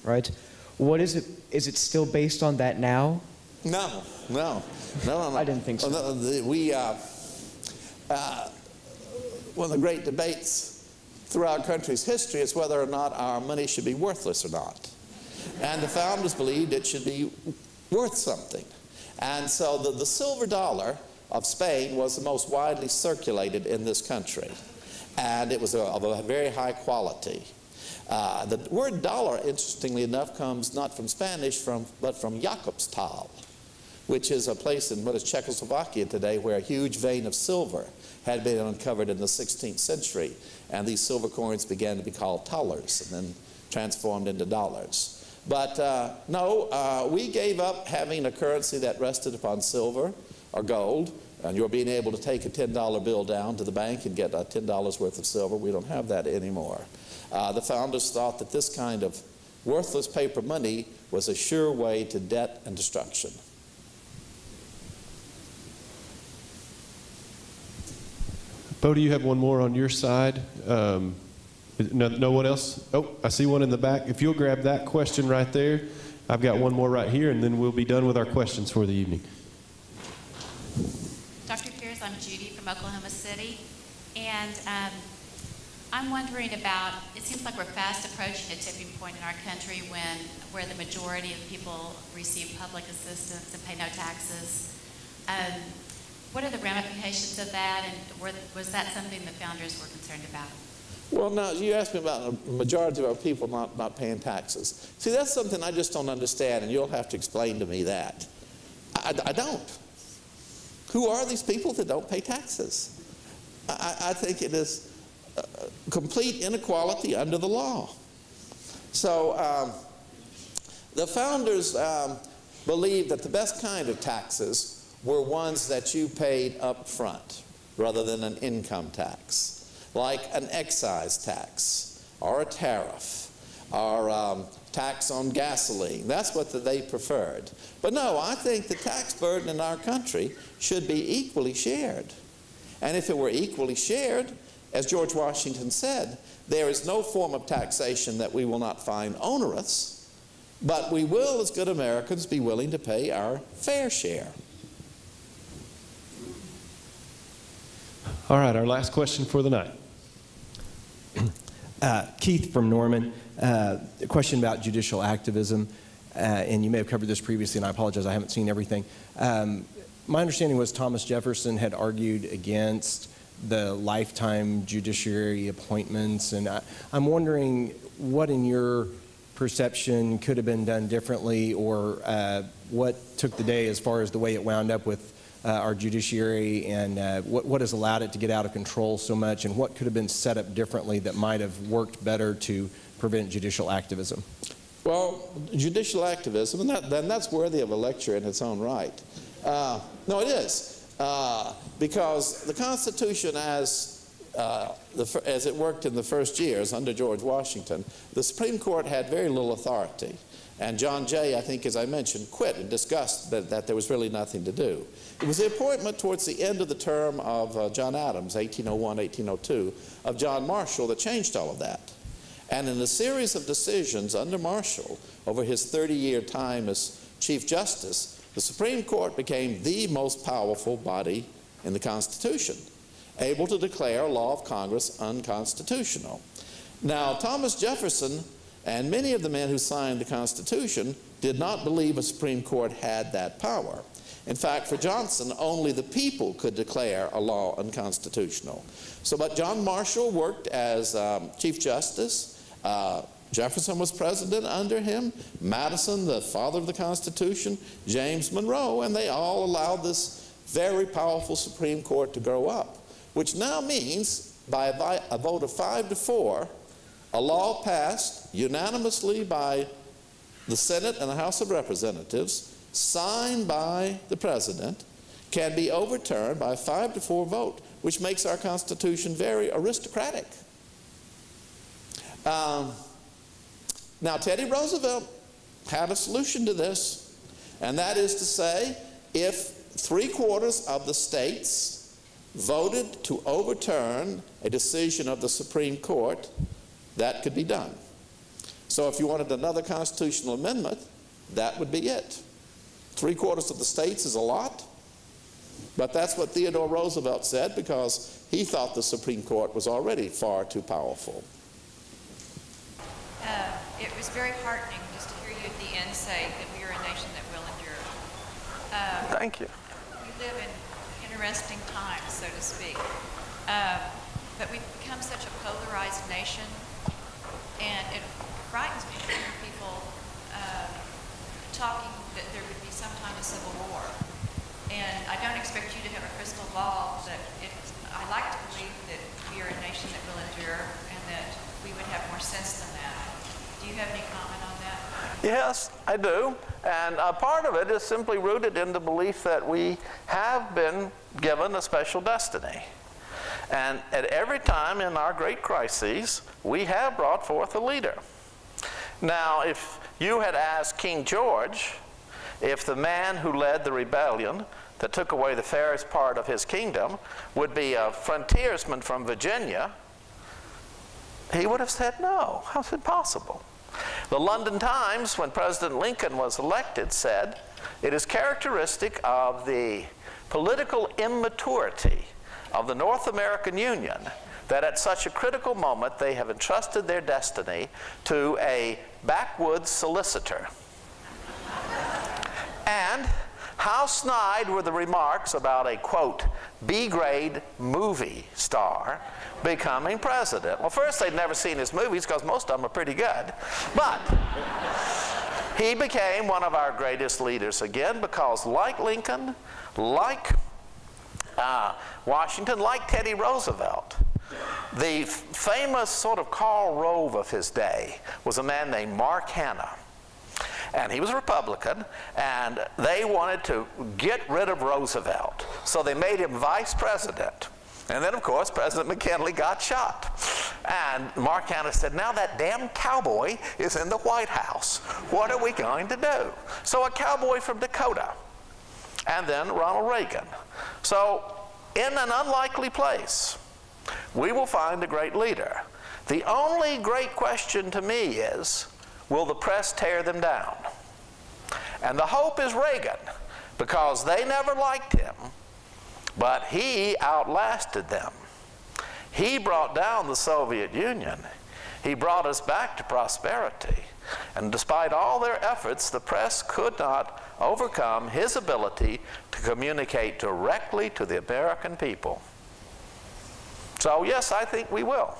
right? What is it? Is it still based on that now? No. I didn't think so. One of the great debates throughout our country's history is whether or not our money should be worthless or not. And the founders believed it should be worth something. And so the silver dollar of Spain was the most widely circulated in this country. And it was of a very high quality. The word dollar, interestingly enough, comes not from Spanish, but from Jakobstal, which is a place in what is Czechoslovakia today where a huge vein of silver had been uncovered in the 16th century. And these silver coins began to be called thalers and then transformed into dollars. But no, we gave up having a currency that rested upon silver or gold, and you're being able to take a $10 bill down to the bank and get $10 worth of silver. We don't have that anymore. The founders thought that this kind of worthless paper money was a sure way to debt and destruction. Bo, do you have one more on your side? No one else? Oh, I see one in the back. If you'll grab that question right there. I've got one more right here, and then we'll be done with our questions for the evening. Dr. Pierce, I'm Judy from Oklahoma City, and I'm wondering about, it seems like we're fast approaching a tipping point in our country where the majority of people receive public assistance and pay no taxes. What are the ramifications of that, and was that something the founders were concerned about? Well, now, you asked me about a majority of our people not paying taxes. See, that's something I just don't understand, and you'll have to explain to me that. I don't. Who are these people that don't pay taxes? I think it is complete inequality under the law. So the founders believed that the best kind of taxes were ones that you paid up front rather than an income tax, like an excise tax or a tariff or tax on gasoline. That's what they preferred. But no, I think the tax burden in our country should be equally shared. And if it were equally shared, as George Washington said, there is no form of taxation that we will not find onerous, but we will, as good Americans, be willing to pay our fair share. All right, our last question for the night. Keith from Norman. A question about judicial activism, and you may have covered this previously, and I apologize, I haven't seen everything. My understanding was Thomas Jefferson had argued against the lifetime judiciary appointments, and I'm wondering what, in your perception could have been done differently, or what took the day as far as the way it wound up with our judiciary, and what has allowed it to get out of control so much, and what could have been set up differently that might have worked better to prevent judicial activism? Well, judicial activism, and that's worthy of a lecture in its own right. No, it is, because the Constitution, as it worked in the first years under George Washington, the Supreme Court had very little authority. And John Jay, I think, as I mentioned, quit in disgust that there was really nothing to do. It was the appointment towards the end of the term of John Adams, 1801, 1802, of John Marshall that changed all of that. And in a series of decisions under Marshall, over his 30-year time as Chief Justice, the Supreme Court became the most powerful body in the Constitution, able to declare a law of Congress unconstitutional. Now, Thomas Jefferson and many of the men who signed the Constitution did not believe a Supreme Court had that power. In fact, for Johnson, only the people could declare a law unconstitutional. But John Marshall worked as Chief Justice. Jefferson was president under him, Madison, the father of the Constitution, James Monroe, and they all allowed this very powerful Supreme Court to grow up, which now means by a vote of 5-4, a law passed unanimously by the Senate and the House of Representatives, signed by the President, can be overturned by a 5-4 vote, which makes our Constitution very aristocratic. Now, Teddy Roosevelt had a solution to this, and that is to say, if 3/4 of the states voted to overturn a decision of the Supreme Court, that could be done. So if you wanted another constitutional amendment, that would be it. 3/4 of the states is a lot, but that's what Theodore Roosevelt said because he thought the Supreme Court was already far too powerful. It was very heartening just to hear you at the end say that we are a nation that will endure. Thank you. We live in interesting times, so to speak. But we've become such a polarized nation, and it frightens me to hear people talking that there would be some kind of civil war. And I don't expect you to have a crystal ball, but I like to believe that we are a nation that will endure and that we would have more sense than that. Do you have any comment on that? Yes, I do. And part of it is simply rooted in the belief that we have been given a special destiny. And at every time in our great crises, we have brought forth a leader. Now, if you had asked King George if the man who led the rebellion that took away the fairest part of his kingdom would be a frontiersman from Virginia, he would have said no. How's it possible? The London Times, when President Lincoln was elected, said, "It is characteristic of the political immaturity of the North American Union that at such a critical moment they have entrusted their destiny to a backwoods solicitor." And how snide were the remarks about a, quote, B-grade movie star becoming president. Well, first, they'd never seen his movies because most of them are pretty good. But he became one of our greatest leaders again because like Lincoln, like Washington, like Teddy Roosevelt, the famous sort of Karl Rove of his day was a man named Mark Hanna. And he was a Republican, and they wanted to get rid of Roosevelt. So they made him vice president. And then, of course, President McKinley got shot. And Mark Hanna said, now that damn cowboy is in the White House. What are we going to do? So a cowboy from Dakota, and then Ronald Reagan. So in an unlikely place, we will find a great leader. The only great question to me is, will the press tear them down? And the hope is Reagan, because they never liked him, but he outlasted them. He brought down the Soviet Union. He brought us back to prosperity. And despite all their efforts, the press could not overcome his ability to communicate directly to the American people. So yes, I think we will.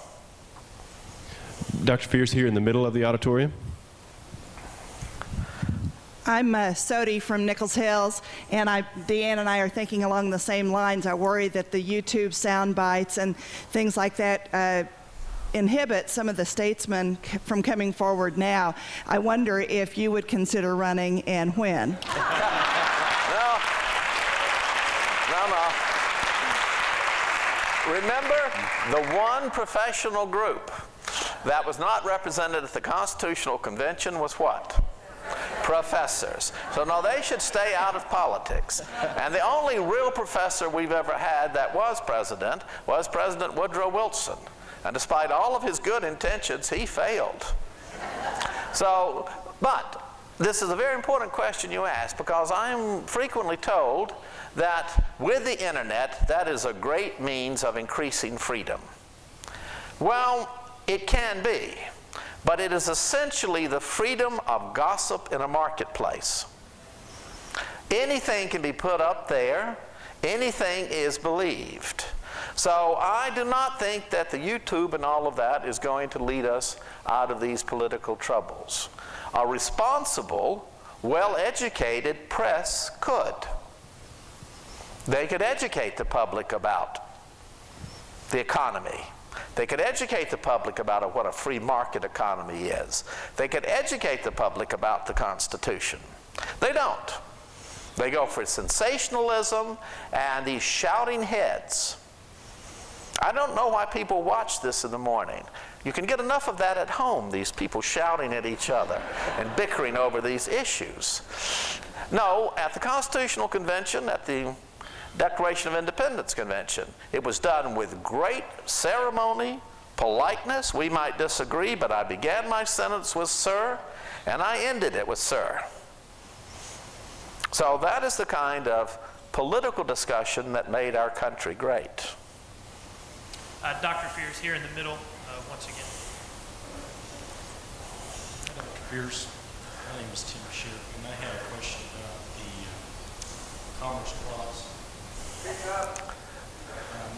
Dr. Fierce here in the middle of the auditorium. I'm Sodi from Nichols Hills, and Deanne and I are thinking along the same lines. I worry that the YouTube sound bites and things like that inhibit some of the statesmen from coming forward now. I wonder if you would consider running and when. No. Remember, the one professional group that was not represented at the Constitutional Convention was what? Professors. So no, they should stay out of politics. And the only real professor we've ever had that was President Woodrow Wilson. And despite all of his good intentions, he failed. So, but this is a very important question you ask, because I'm frequently told that with the internet, that is a great means of increasing freedom. Well, it can be. But it is essentially the freedom of gossip in a marketplace. Anything can be put up there. Anything is believed. So I do not think that the YouTube and all of that is going to lead us out of these political troubles. A responsible, well-educated press could. They could educate the public about the economy. They could educate the public about what a free market economy is. They could educate the public about the Constitution. They don't. They go for sensationalism and these shouting heads. I don't know why people watch this in the morning. You can get enough of that at home, these people shouting at each other and bickering over these issues. No, at the Constitutional Convention, at the Declaration of Independence Convention, it was done with great ceremony, politeness. We might disagree, but I began my sentence with "sir," and I ended it with "sir." So that is the kind of political discussion that made our country great. Dr. Fears here in the middle, once again. Dr. Fears, my name is Tim Shear, and I have a question about the Commerce Clause. I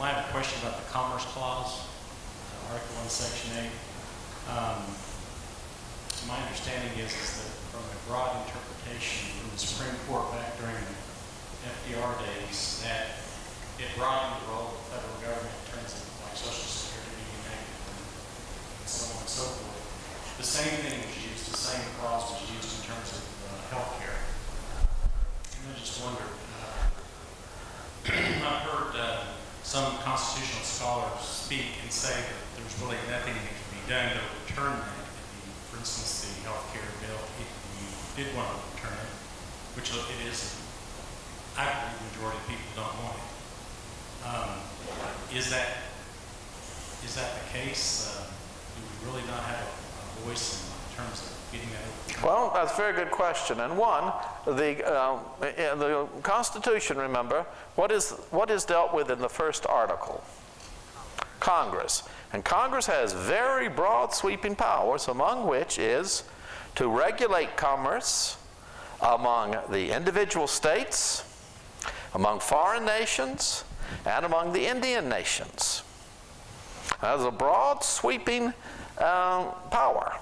have a question about the Commerce Clause, Article 1, Section 8. My understanding is that from a broad interpretation from the Supreme Court back during the FDR days, that it broadened the role of the federal government in terms of like Social Security and so on and so forth. The same thing was used, the same clause was used in terms of health care. And I just wondered, I've heard some constitutional scholars speak and say that there's really nothing that can be done to overturn that. For instance, the health care bill, if you did want to overturn it, which it is, I believe the majority of people don't want it. Is that the case? Do we really not have a voice in terms of getting that overturned? Well, that's a very good question. And one, the Constitution, remember, what is dealt with in the first article? Congress. And Congress has very broad sweeping powers, among which is to regulate commerce among the individual states, among foreign nations, and among the Indian nations. That's a broad sweeping power.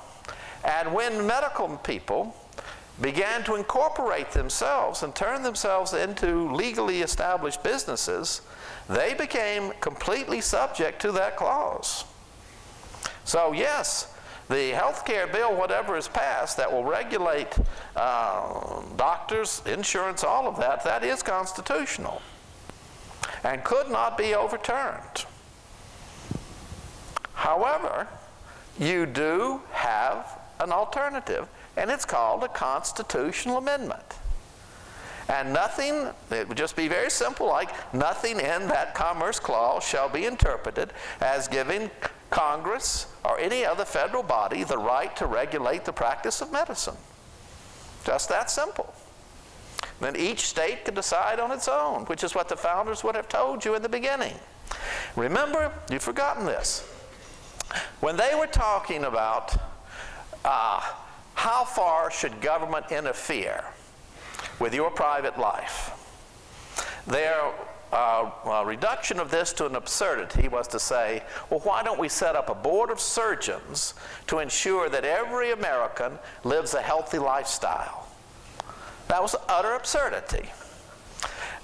And when medical people began to incorporate themselves and turn themselves into legally established businesses, they became completely subject to that clause. So yes, the health care bill, whatever is passed, that will regulate doctors, insurance, all of that, that is constitutional and could not be overturned. However, you do have an alternative, and it's called a constitutional amendment. And nothing, it would just be very simple, like nothing in that Commerce Clause shall be interpreted as giving Congress or any other federal body the right to regulate the practice of medicine. Just that simple. Then each state could decide on its own, which is what the founders would have told you in the beginning. Remember, you've forgotten this. When they were talking about how far should government interfere with your private life, their reduction of this to an absurdity was to say, well, why don't we set up a board of surgeons to ensure that every American lives a healthy lifestyle? That was utter absurdity.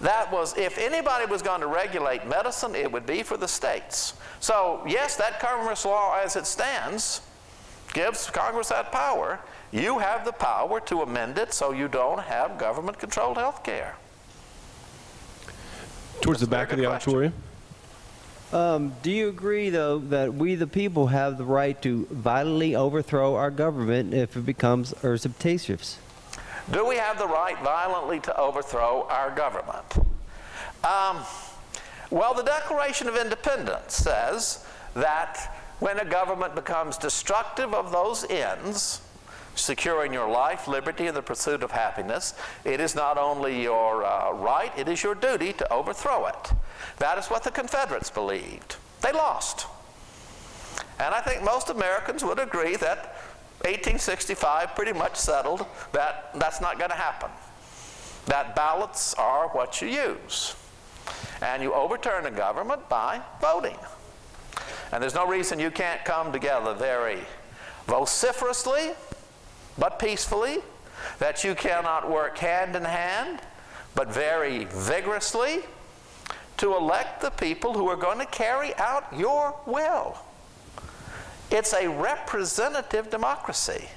That was, if anybody was going to regulate medicine, it would be for the states. So, yes, that Congress law as it stands gives Congress that power. You have the power to amend it so you don't have government-controlled health care. Towards the back of the auditorium. Do you agree, though, that we the people have the right to violently overthrow our government if it becomes usurpacious? Do we have the right violently to overthrow our government? Well, the Declaration of Independence says that when a government becomes destructive of those ends, securing your life, liberty, and the pursuit of happiness, it is not only your right, it is your duty to overthrow it. That is what the Confederates believed. They lost. And I think most Americans would agree that 1865 pretty much settled that that's not going to happen. That ballots are what you use. And you overturn a government by voting. And there's no reason you can't come together very vociferously, but peacefully, that you cannot work hand in hand, but very vigorously, to elect the people who are going to carry out your will. It's a representative democracy.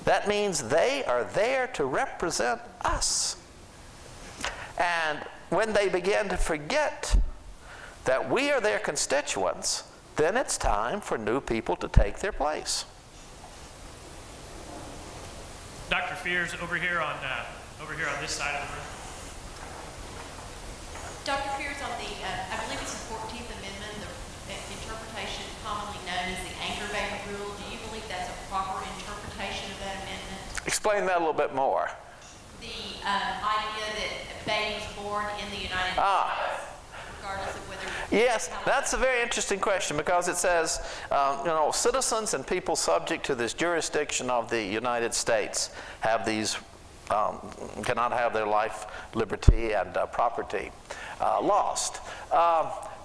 That means they are there to represent us. And when they begin to forget that we are their constituents, then it's time for new people to take their place. Dr. Fears, over here on this side of the room. Dr. Fears, on the, I believe it's the 14th Amendment, the interpretation commonly known as the Anchor-Baby Rule. Do you believe that's a proper interpretation of that amendment? Explain that a little bit more. The idea that babies born in the United States, regardless of whether... Yes, that's a very interesting question because it says, citizens and people subject to this jurisdiction of the United States have these, cannot have their life, liberty, and property lost.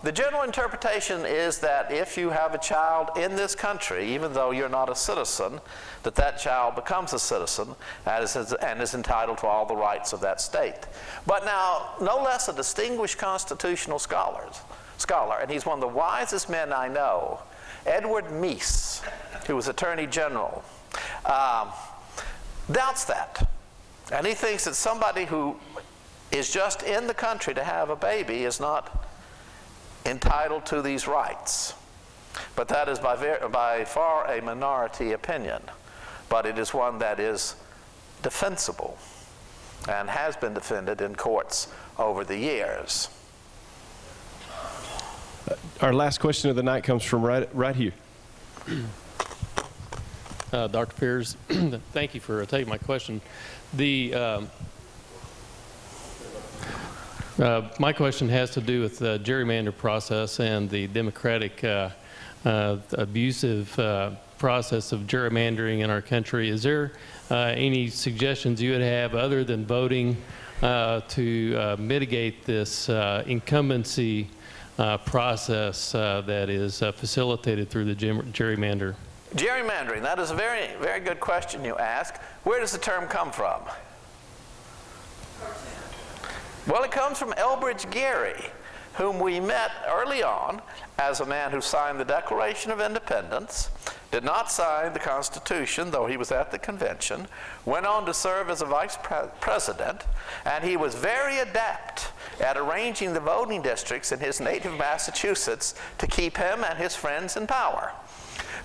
The general interpretation is that if you have a child in this country, even though you're not a citizen, that child becomes a citizen and is entitled to all the rights of that state. But now, no less a distinguished constitutional scholar, and he's one of the wisest men I know, Edward Meese, who was Attorney General, doubts that. And he thinks that somebody who is just in the country to have a baby is not entitled to these rights. But that is by far a minority opinion. But it is one that is defensible and has been defended in courts over the years. Our last question of the night comes from right here. Dr. Fears, thank you for taking my question. My question has to do with the gerrymander process and the democratic abusive process of gerrymandering in our country. Is there any suggestions you would have other than voting to mitigate this incumbency process that is facilitated through the gerrymander? Gerrymandering, that is a very, very good question you ask. Where does the term come from? Well, it comes from Elbridge Gerry, whom we met early on as a man who signed the Declaration of Independence, did not sign the Constitution, though he was at the convention, went on to serve as a vice president, and he was very adept at arranging the voting districts in his native Massachusetts to keep him and his friends in power.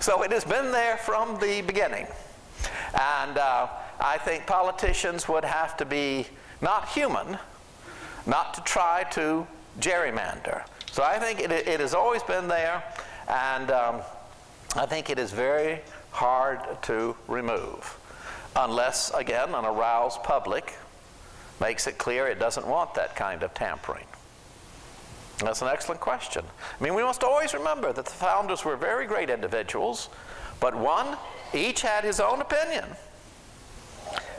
So it has been there from the beginning. And I think politicians would have to be not human, not to try to gerrymander. So I think it has always been there, and I think it is very hard to remove, unless, again, an aroused public makes it clear it doesn't want that kind of tampering. That's an excellent question. I mean, we must always remember that the founders were very great individuals, but one, each had his own opinion,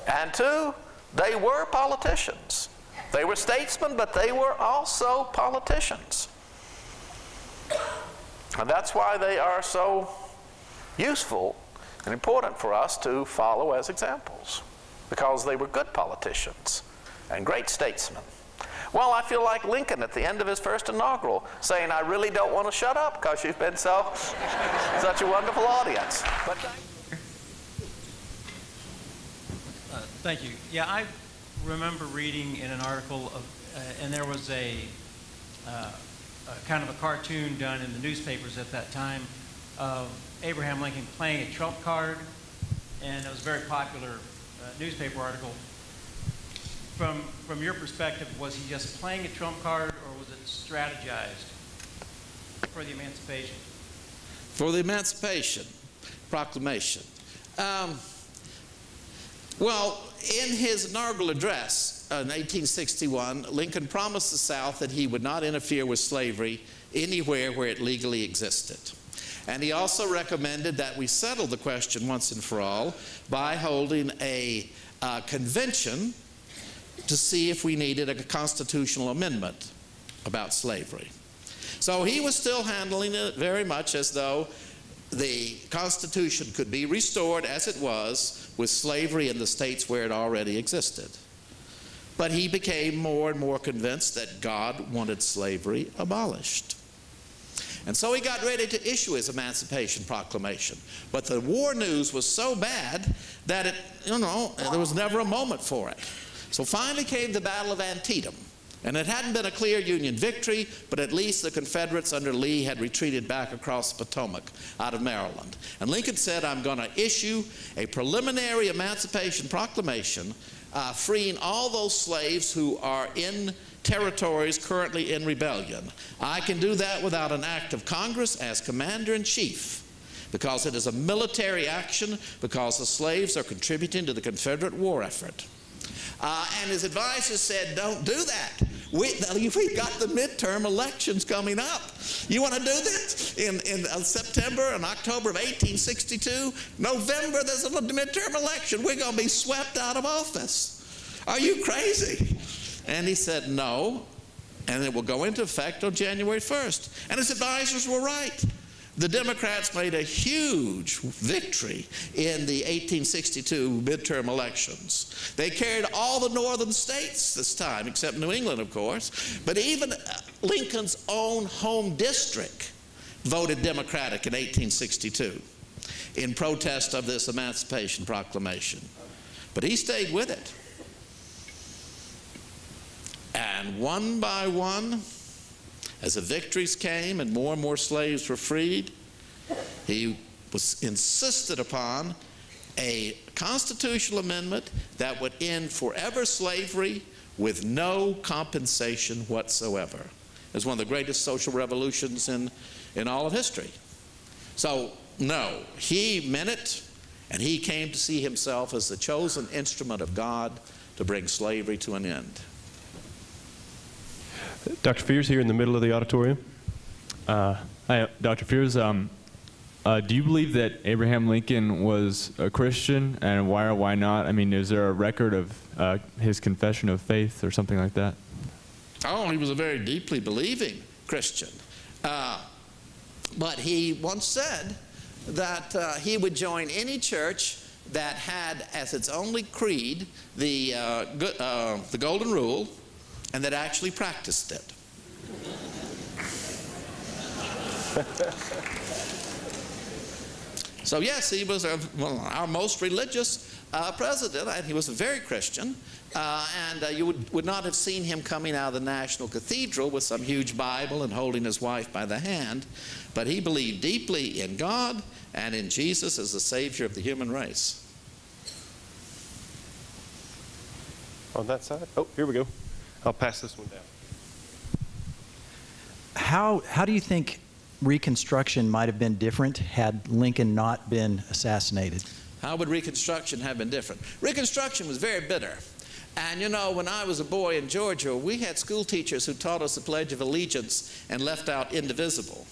and two, they were politicians. They were statesmen, but they were also politicians. And that's why they are so useful and important for us to follow as examples. because they were good politicians and great statesmen. Well, I feel like Lincoln at the end of his first inaugural saying, I really don't want to shut up because you've been such a wonderful audience. But thank you. Yeah, I remember reading in an article, and there was a kind of a cartoon done in the newspapers at that time of Abraham Lincoln playing a trump card, and it was a very popular newspaper article. From your perspective, was he just playing a trump card, or was it strategized for the emancipation? For the Emancipation Proclamation. Well, in his inaugural address in 1861, Lincoln promised the South that he would not interfere with slavery anywhere where it legally existed. And he also recommended that we settle the question once and for all by holding a convention to see if we needed a constitutional amendment about slavery. So he was still handling it very much as though the Constitution could be restored as it was with slavery in the states where it already existed. But he became more and more convinced that God wanted slavery abolished. And so he got ready to issue his Emancipation Proclamation. But the war news was so bad that there was never a moment for it. So finally came the Battle of Antietam. And it hadn't been a clear Union victory, but at least the Confederates under Lee had retreated back across the Potomac out of Maryland. And Lincoln said, I'm going to issue a preliminary Emancipation Proclamation freeing all those slaves who are in territories currently in rebellion. I can do that without an act of Congress as Commander-in-Chief, because it is a military action, because the slaves are contributing to the Confederate war effort. And his advisors said, don't do that. We've got the midterm elections coming up. You want to do this in September and October of 1862? November, there's a midterm election. We're going to be swept out of office. Are you crazy? And he said, no, and it will go into effect on January 1st. And his advisors were right. The Democrats made a huge victory in the 1862 midterm elections. They carried all the northern states this time, except New England, of course. But even Lincoln's own home district voted Democratic in 1862 in protest of this Emancipation Proclamation. But he stayed with it. And one by one, as the victories came and more slaves were freed, he was insisted upon a constitutional amendment that would end forever slavery with no compensation whatsoever. It was one of the greatest social revolutions in all of history. So, no, he meant it, and he came to see himself as the chosen instrument of God to bring slavery to an end. Dr. Fears here in the middle of the auditorium. Hi, Dr. Fears. Do you believe that Abraham Lincoln was a Christian, and why or why not? I mean, is there a record of his confession of faith or something like that? Oh, he was a very deeply believing Christian. But he once said that he would join any church that had as its only creed the Golden Rule, and that actually practiced it. So yes, he was our most religious president, and he was very Christian. And you would not have seen him coming out of the National Cathedral with some huge Bible and holding his wife by the hand. But he believed deeply in God and in Jesus as the Savior of the human race. On that side? Oh, here we go. I'll pass this one down. How do you think Reconstruction might have been different had Lincoln not been assassinated? How would Reconstruction have been different? Reconstruction was very bitter. And you know, when I was a boy in Georgia, we had school teachers who taught us the Pledge of Allegiance and left out indivisible.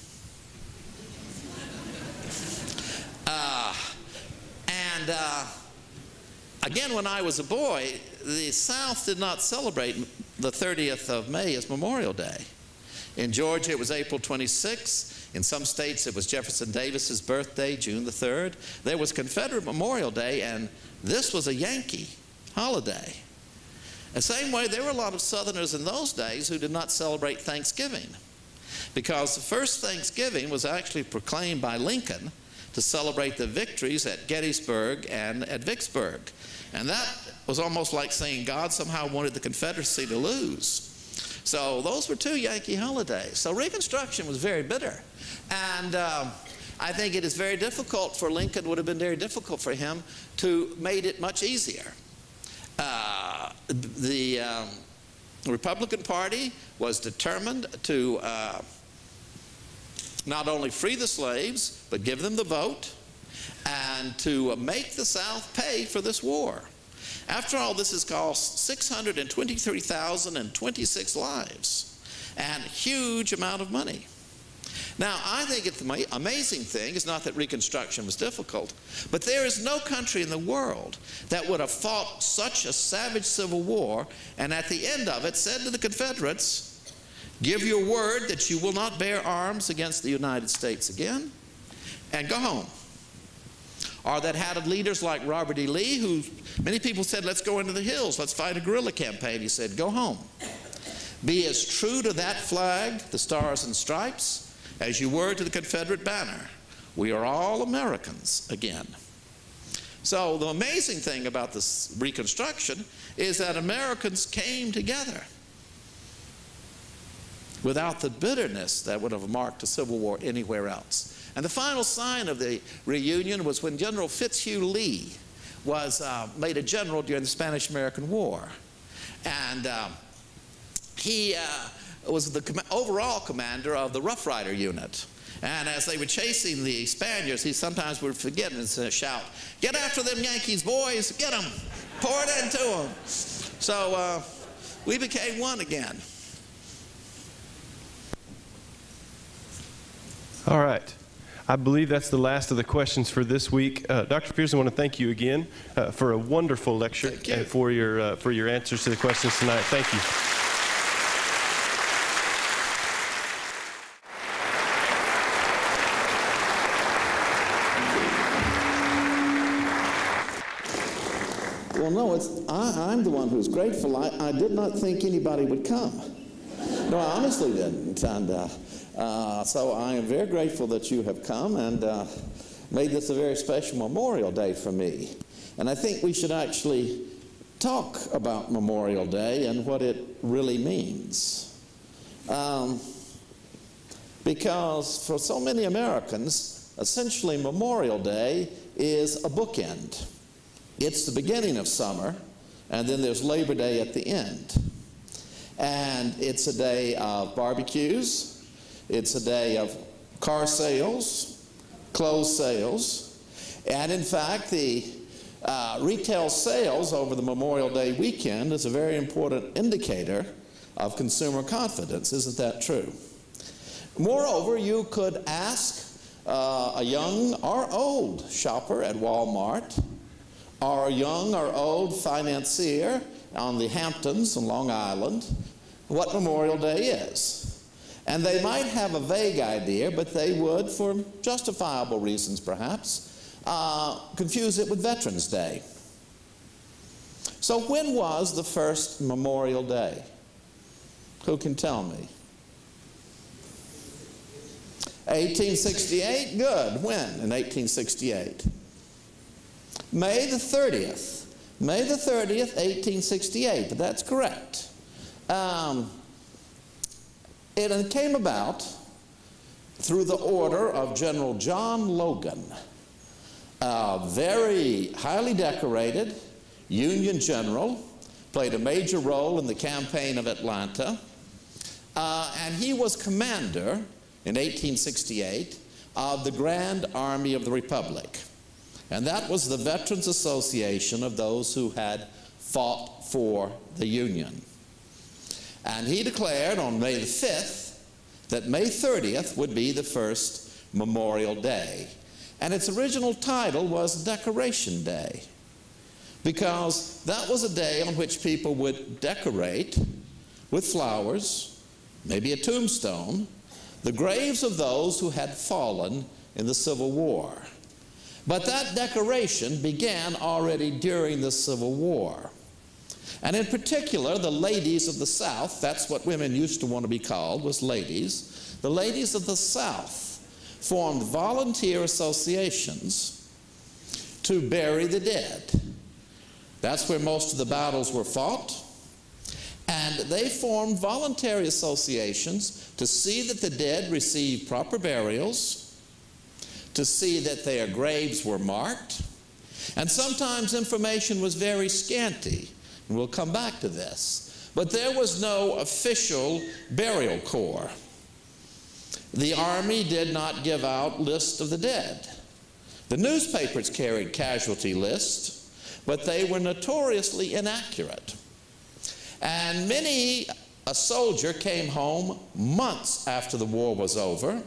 Again, when I was a boy, the South did not celebrate the 30th of May as Memorial Day. In Georgia, it was April 26th. In some states, it was Jefferson Davis's birthday, June the 3rd. There was Confederate Memorial Day, and this was a Yankee holiday. The same way, there were a lot of Southerners in those days who did not celebrate Thanksgiving, because the first Thanksgiving was actually proclaimed by Lincoln to celebrate the victories at Gettysburg and at Vicksburg. And that was almost like saying God somehow wanted the Confederacy to lose. So those were two Yankee holidays. So Reconstruction was very bitter. And I think it is very difficult for Lincoln, would have been very difficult for him to made it much easier. The Republican Party was determined to not only free the slaves, but give them the vote, and to make the South pay for this war. After all, this has cost 623,026 lives, and a huge amount of money. Now, I think the amazing thing is not that Reconstruction was difficult, but there is no country in the world that would have fought such a savage civil war, and at the end of it said to the Confederates, give your word that you will not bear arms against the United States again, and go home. Or that had leaders like Robert E. Lee, who many people said, let's go into the hills, let's fight a guerrilla campaign. He said, go home. Be as true to that flag, the Stars and Stripes, as you were to the Confederate banner. We are all Americans again. So the amazing thing about this Reconstruction is that Americans came together without the bitterness that would have marked a civil war anywhere else. And the final sign of the reunion was when General Fitzhugh Lee was made a general during the Spanish-American War. And he was the overall commander of the Rough Rider unit. And as they were chasing the Spaniards, he sometimes would forget and shout, get after them Yankees, boys, get them, pour it into them. So we became one again. All right. I believe that's the last of the questions for this week. Dr. Pierce, I want to thank you again for a wonderful lecture and for your answers to the questions tonight. Thank you. Well, no, I'm the one who's grateful. I did not think anybody would come. No, I honestly didn't. And so I am very grateful that you have come and made this a very special Memorial Day for me. And I think we should actually talk about Memorial Day and what it really means. Because for so many Americans, essentially Memorial Day is a bookend. It's the beginning of summer, and then there's Labor Day at the end. And it's a day of barbecues, it's a day of car sales, clothes sales, and in fact the retail sales over the Memorial Day weekend is a very important indicator of consumer confidence. Isn't that true? Moreover, you could ask a young or old shopper at Walmart, or a young or old financier on the Hamptons on Long Island, what Memorial Day is. And they might have a vague idea, but they would, for justifiable reasons perhaps, confuse it with Veterans Day. So when was the first Memorial Day? Who can tell me? 1868? Good. When in 1868? May the 30th. May the 30th, 1868. That's correct. It came about through the order of General John Logan, a very highly decorated Union general, played a major role in the campaign of Atlanta, and he was commander in 1868 of the Grand Army of the Republic. And that was the Veterans Association of those who had fought for the Union. And he declared on May the 5th that May 30th would be the first Memorial Day. And its original title was Decoration Day, because that was a day on which people would decorate with flowers, maybe a tombstone, the graves of those who had fallen in the Civil War. But that decoration began already during the Civil War. And in particular, the ladies of the South, that's what women used to want to be called, was ladies. The ladies of the South formed volunteer associations to bury the dead. That's where most of the battles were fought. And they formed voluntary associations to see that the dead received proper burials, to see that their graves were marked. And sometimes information was very scanty, and we'll come back to this. But there was no official burial corps. The Army did not give out lists of the dead. The newspapers carried casualty lists, but they were notoriously inaccurate. And many a soldier came home months after the war was over,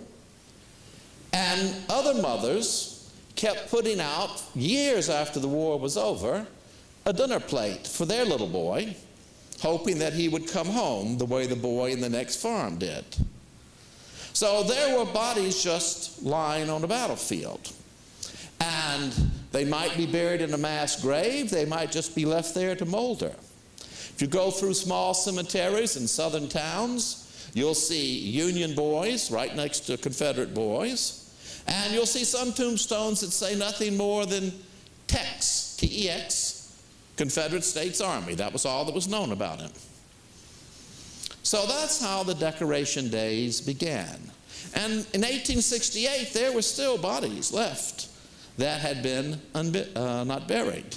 and other mothers kept putting out, years after the war was over, a dinner plate for their little boy, hoping that he would come home the way the boy in the next farm did. So there were bodies just lying on the battlefield. And they might be buried in a mass grave, they might just be left there to molder. If you go through small cemeteries in southern towns, you'll see Union boys right next to Confederate boys, and you'll see some tombstones that say nothing more than Tex, T-E-X, Confederate States Army. That was all that was known about him. So that's how the decoration days began. And in 1868, there were still bodies left that had been not buried.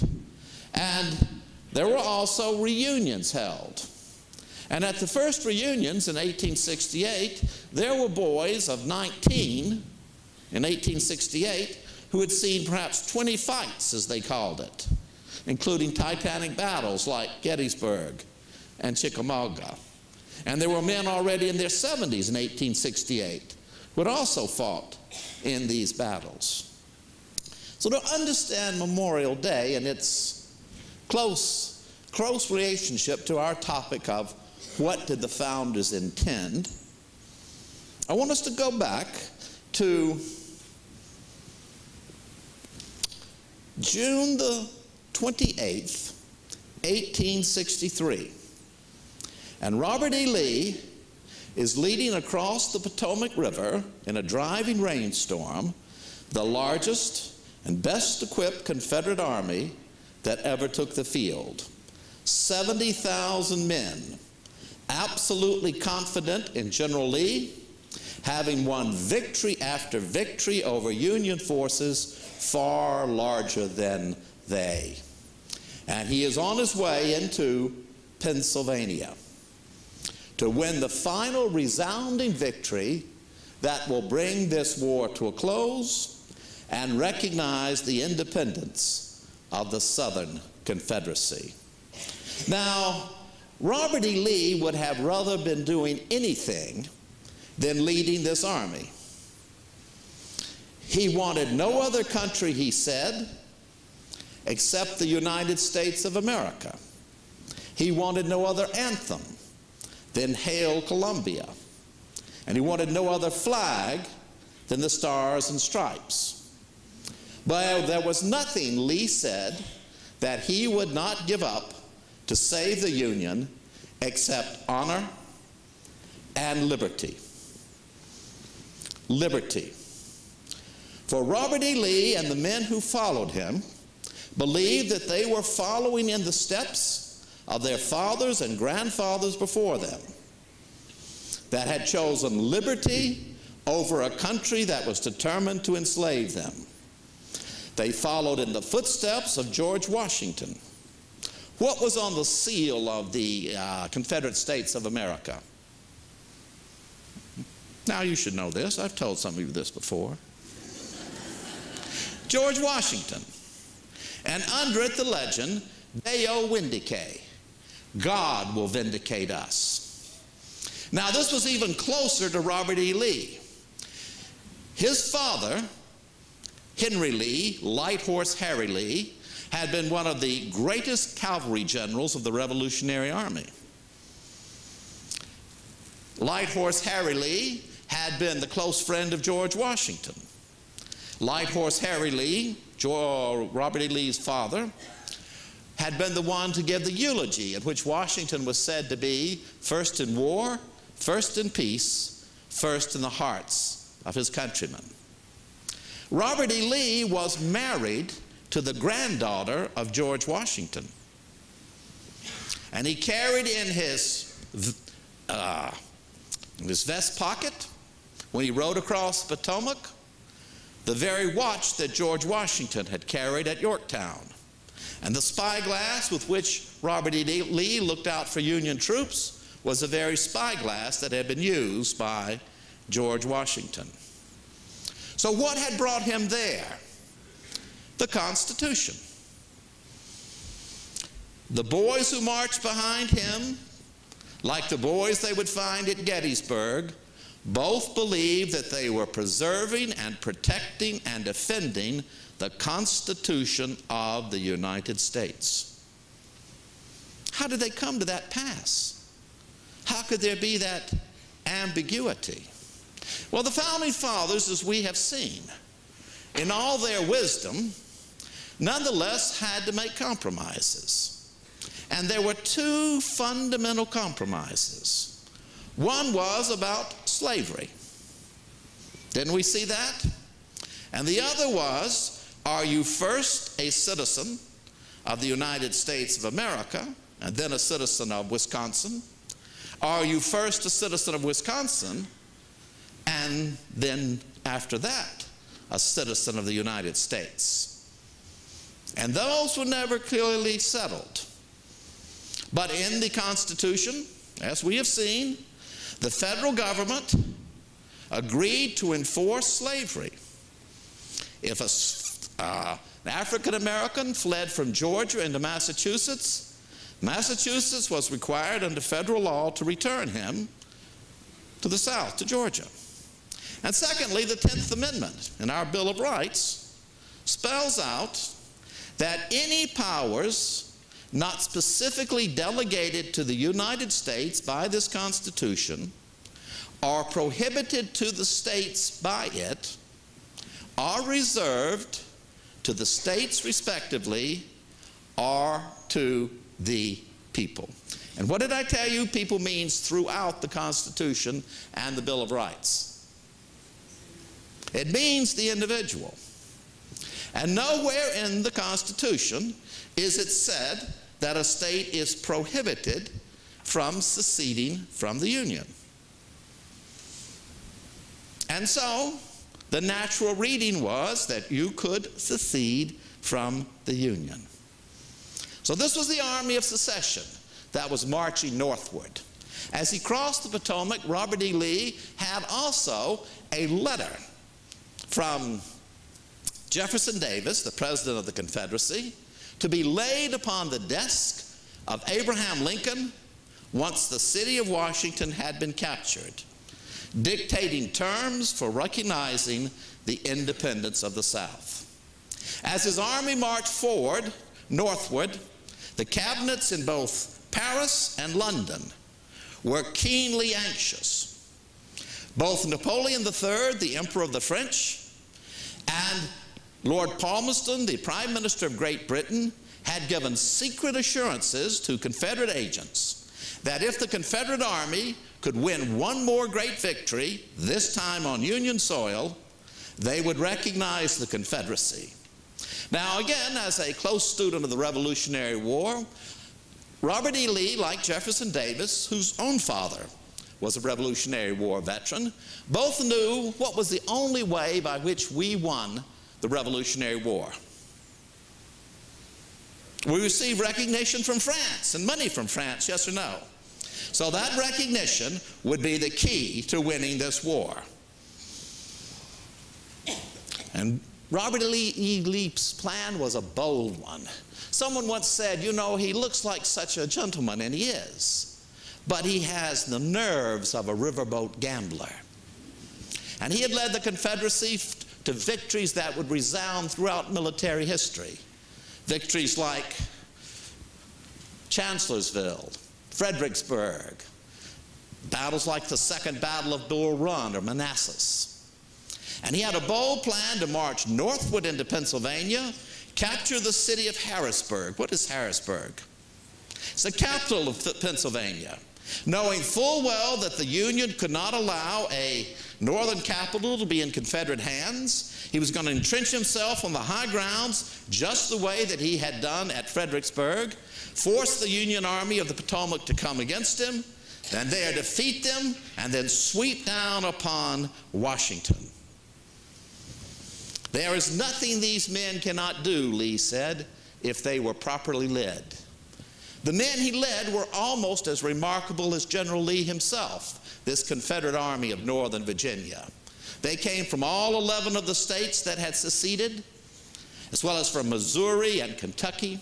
And there were also reunions held. And at the first reunions in 1868, there were boys of 19 in 1868 who had seen perhaps 20 fights, as they called it, including titanic battles like Gettysburg and Chickamauga. And there were men already in their 70s in 1868 who had also fought in these battles. So to understand Memorial Day and its close relationship to our topic of what did the founders intend, I want us to go back to June the 28th, 1863. And Robert E. Lee is leading across the Potomac River in a driving rainstorm the largest and best equipped Confederate army that ever took the field. 70,000 men, absolutely confident in General Lee, having won victory after victory over Union forces far larger than they. And he is on his way into Pennsylvania to win the final resounding victory that will bring this war to a close and recognize the independence of the Southern Confederacy. Now, Robert E. Lee would have rather been doing anything than leading this army. He wanted no other country, he said, except the United States of America. He wanted no other anthem than Hail Columbia. And he wanted no other flag than the Stars and Stripes. But there was nothing, Lee said, that he would not give up to save the Union except honor and liberty. Liberty. For Robert E. Lee and the men who followed him believed that they were following in the steps of their fathers and grandfathers before them that had chosen liberty over a country that was determined to enslave them. They followed in the footsteps of George Washington. What was on the seal of the Confederate States of America? Now you should know this. I've told some of you this before. George Washington. And under it the legend, Deo Vindice, God will vindicate us. Now this was even closer to Robert E. Lee. His father, Henry Lee, Light Horse Harry Lee, had been one of the greatest cavalry generals of the Revolutionary Army. Light Horse Harry Lee had been the close friend of George Washington. Light Horse Harry Lee, Robert E. Lee's father, had been the one to give the eulogy in which Washington was said to be first in war, first in peace, first in the hearts of his countrymen. Robert E. Lee was married to the granddaughter of George Washington. And he carried in his vest pocket, when he rode across the Potomac, the very watch that George Washington had carried at Yorktown. And the spyglass with which Robert E. Lee looked out for Union troops was the very spyglass that had been used by George Washington. So what had brought him there? The Constitution. The boys who marched behind him, like the boys they would find at Gettysburg, both believed that they were preserving and protecting and defending the Constitution of the United States. How did they come to that pass? How could there be that ambiguity? Well, the Founding Fathers, as we have seen, in all their wisdom, nonetheless had to make compromises. And there were two fundamental compromises. One was about slavery. Didn't we see that? And the other was, are you first a citizen of the United States of America and then a citizen of Wisconsin? Are you first a citizen of Wisconsin and then after that a citizen of the United States? And those were never clearly settled. But in the Constitution, as we have seen, the federal government agreed to enforce slavery. If an African American fled from Georgia into Massachusetts, Massachusetts was required under federal law to return him to the South, to Georgia. And secondly, the 10th Amendment in our Bill of Rights spells out that any powers not specifically delegated to the United States by this Constitution are prohibited to the states by it are reserved to the states respectively or to the people. And what did I tell you? People means throughout the Constitution and the Bill of Rights. It means the individual. And nowhere in the Constitution is it said that a state is prohibited from seceding from the Union. And so the natural reading was that you could secede from the Union. So this was the Army of Secession that was marching northward. As he crossed the Potomac, Robert E. Lee had also a letter from Jefferson Davis, the President of the Confederacy, to be laid upon the desk of Abraham Lincoln once the city of Washington had been captured, dictating terms for recognizing the independence of the South. As his army marched forward, northward, the cabinets in both Paris and London were keenly anxious. Both Napoleon III, the Emperor of the French, and Lord Palmerston, the Prime Minister of Great Britain, had given secret assurances to Confederate agents that if the Confederate Army could win one more great victory, this time on Union soil, they would recognize the Confederacy. Now again, as a close student of the Revolutionary War, Robert E. Lee, like Jefferson Davis, whose own father was a Revolutionary War veteran, both knew what was the only way by which we won the Revolutionary War. We received recognition from France and money from France, yes or no? So that recognition would be the key to winning this war. And Robert E. Lee's plan was a bold one. Someone once said, you know, he looks like such a gentleman, and he is, but he has the nerves of a riverboat gambler. And he had led the Confederacy to victories that would resound throughout military history. Victories like Chancellorsville, Fredericksburg, battles like the Second Battle of Bull Run or Manassas. And he had a bold plan to march northward into Pennsylvania, capture the city of Harrisburg. What is Harrisburg? It's the capital of Pennsylvania. Knowing full well that the Union could not allow a northern capital to be in Confederate hands, he was going to entrench himself on the high grounds just the way that he had done at Fredericksburg, force the Union Army of the Potomac to come against him, and there defeat them, and then sweep down upon Washington. There is nothing these men cannot do, Lee said, if they were properly led. The men he led were almost as remarkable as General Lee himself, this Confederate Army of Northern Virginia. They came from all 11 of the states that had seceded, as well as from Missouri and Kentucky.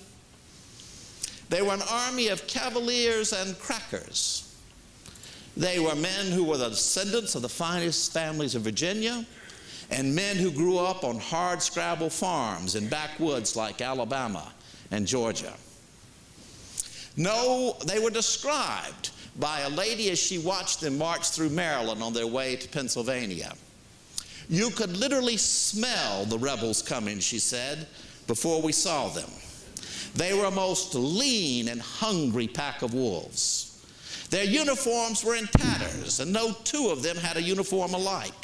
They were an army of cavaliers and crackers. They were men who were the descendants of the finest families of Virginia, and men who grew up on hard-scrabble farms in backwoods like Alabama and Georgia. No, they were described by a lady as she watched them march through Maryland on their way to Pennsylvania. You could literally smell the rebels coming, she said, before we saw them. They were a most lean and hungry pack of wolves. Their uniforms were in tatters, and no two of them had a uniform alike.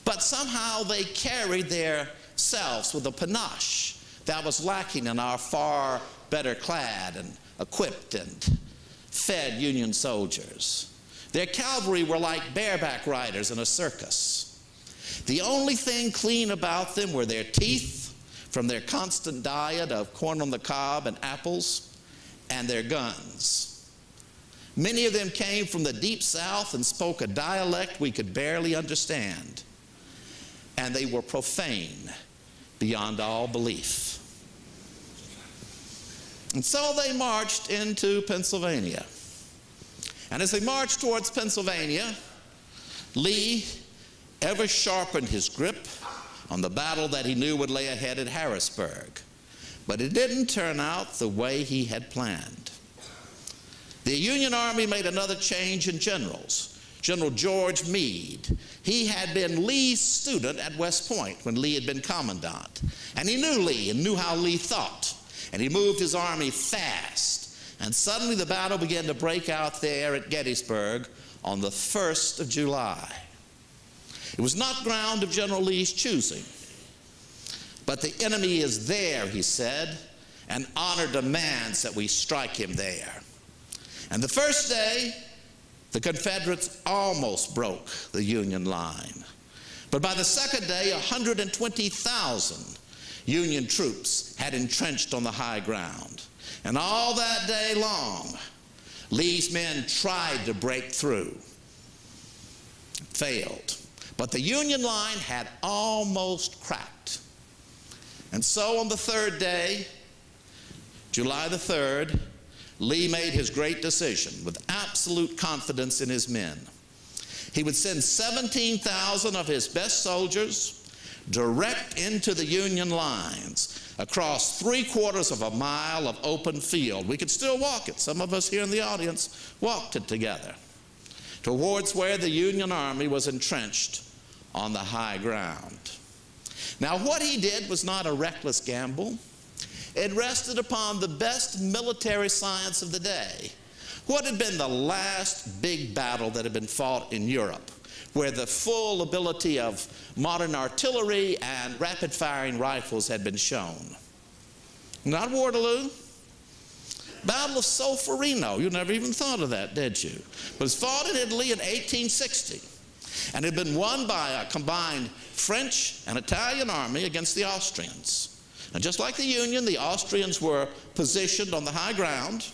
But somehow they carried their selves with a panache that was lacking in our far better clad and equipped and fed Union soldiers. Their cavalry were like bareback riders in a circus. The only thing clean about them were their teeth from their constant diet of corn on the cob and apples, and their guns. Many of them came from the deep South and spoke a dialect we could barely understand, and they were profane beyond all belief. And so they marched into Pennsylvania. And as they marched towards Pennsylvania, Lee ever sharpened his grip on the battle that he knew would lay ahead at Harrisburg. But it didn't turn out the way he had planned. The Union Army made another change in generals. General George Meade. He had been Lee's student at West Point when Lee had been commandant. And he knew Lee and knew how Lee thought. And he moved his army fast. And suddenly the battle began to break out there at Gettysburg on the 1st of July. It was not ground of General Lee's choosing. But the enemy is there, he said, and honor demands that we strike him there. And the first day, the Confederates almost broke the Union line. But by the second day, 120,000 Union troops had entrenched on the high ground. And all that day long, Lee's men tried to break through. Failed. But the Union line had almost cracked. And so on the third day, July the 3rd, Lee made his great decision with absolute confidence in his men. He would send 17,000 of his best soldiers direct into the Union lines across 3/4 of a mile of open field. We could still walk it. Some of us here in the audience walked it together towards where the Union Army was entrenched on the high ground. Now, what he did was not a reckless gamble. It rested upon the best military science of the day. What had been the last big battle that had been fought in Europe, where the full ability of modern artillery and rapid-firing rifles had been shown? Not Waterloo. Battle of Solferino. You never even thought of that, did you? It was fought in Italy in 1860, and had been won by a combined French and Italian army against the Austrians. And just like the Union, the Austrians were positioned on the high ground,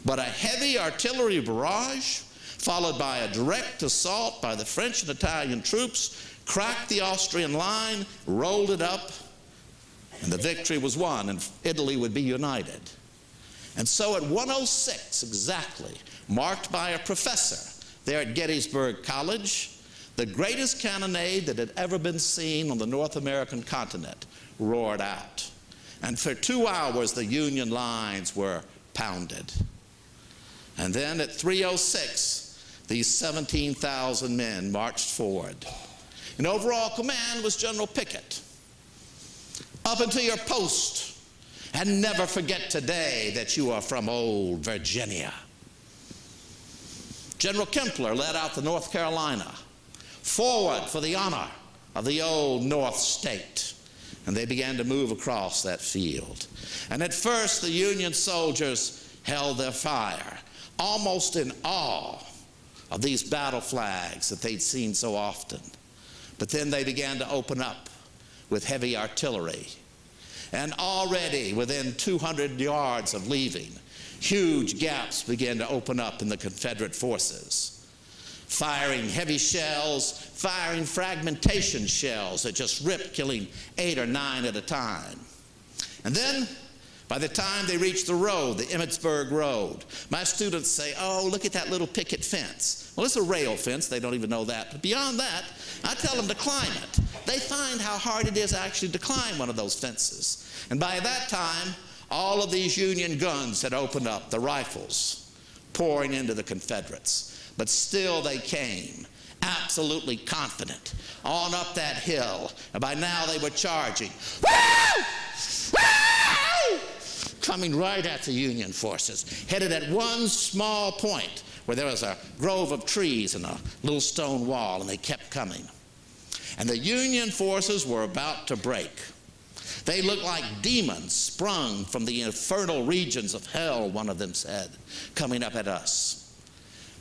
but a heavy artillery barrage, followed by a direct assault by the French and Italian troops, cracked the Austrian line, rolled it up, and the victory was won, and Italy would be united. And so at 1:06 exactly, marked by a professor there at Gettysburg College, the greatest cannonade that had ever been seen on the North American continent roared out. And for 2 hours, the Union lines were pounded. And then at 3:06, these 17,000 men marched forward. In overall command was General Pickett. up into your post, and never forget today that you are from old Virginia. General Kempler led out the North Carolina, forward for the honor of the old North State. And they began to move across that field. And at first, the Union soldiers held their fire, almost in awe of these battle flags that they'd seen so often. But then they began to open up with heavy artillery. And already within 200 yards of leaving, huge gaps began to open up in the Confederate forces, firing heavy shells, firing fragmentation shells that just ripped, killing 8 or 9 at a time. And then, by the time they reached the road, the Emmitsburg Road, my students say, oh, look at that little picket fence. Well, it's a rail fence. They don't even know that. But beyond that, I tell them to climb it. They find how hard it is actually to climb one of those fences. And by that time, all of these Union guns had opened up, the rifles, pouring into the Confederates. But still they came, absolutely confident, on up that hill. And by now they were charging. Woo! Woo! Coming right at the Union forces, headed at one small point where there was a grove of trees and a little stone wall, and they kept coming. And the Union forces were about to break. They looked like demons sprung from the infernal regions of hell, one of them said, coming up at us.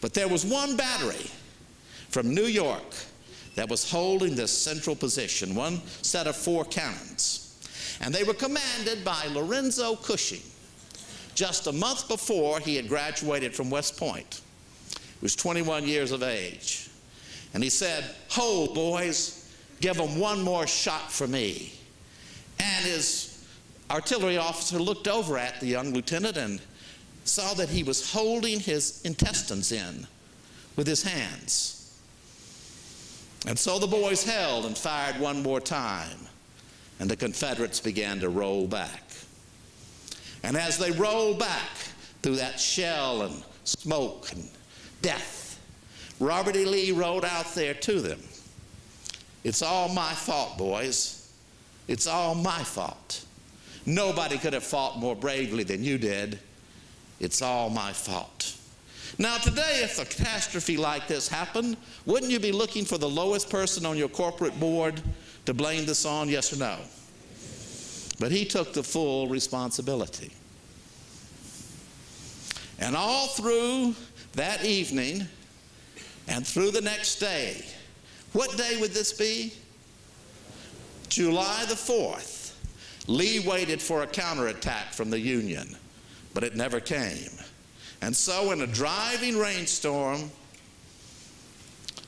But there was one battery from New York that was holding this central position, one set of 4 cannons. And they were commanded by Lorenzo Cushing. Just a month before, he had graduated from West Point. He was 21 years of age. And he said, "Hold, boys, give them one more shot for me." And his artillery officer looked over at the young lieutenant and saw that he was holding his intestines in with his hands. And so the boys held and fired one more time, and the Confederates began to roll back. And as they rolled back through that shell and smoke and death, Robert E. Lee rode out there to them. "It's all my fault, boys. It's all my fault. Nobody could have fought more bravely than you did. It's all my fault." Now today, if a catastrophe like this happened, wouldn't you be looking for the lowest person on your corporate board to blame this on, yes or no? But he took the full responsibility. And all through that evening and through the next day, what day would this be? July the 4th. Lee waited for a counterattack from the Union, but it never came. And so in a driving rainstorm,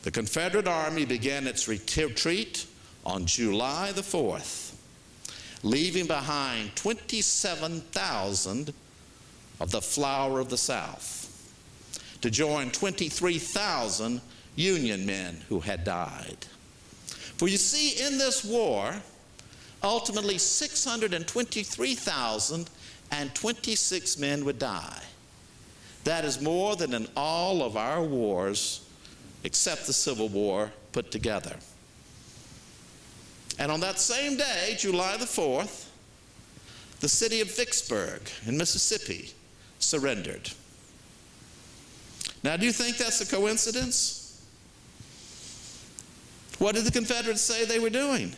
the Confederate Army began its retreat on July the 4th, leaving behind 27,000 of the flower of the South to join 23,000 Union men who had died. For you see, in this war, ultimately 623,026 men would die. That is more than in all of our wars, except the Civil War, put together. And on that same day, July the 4th, the city of Vicksburg in Mississippi surrendered. Now, do you think that's a coincidence? What did the Confederates say they were doing?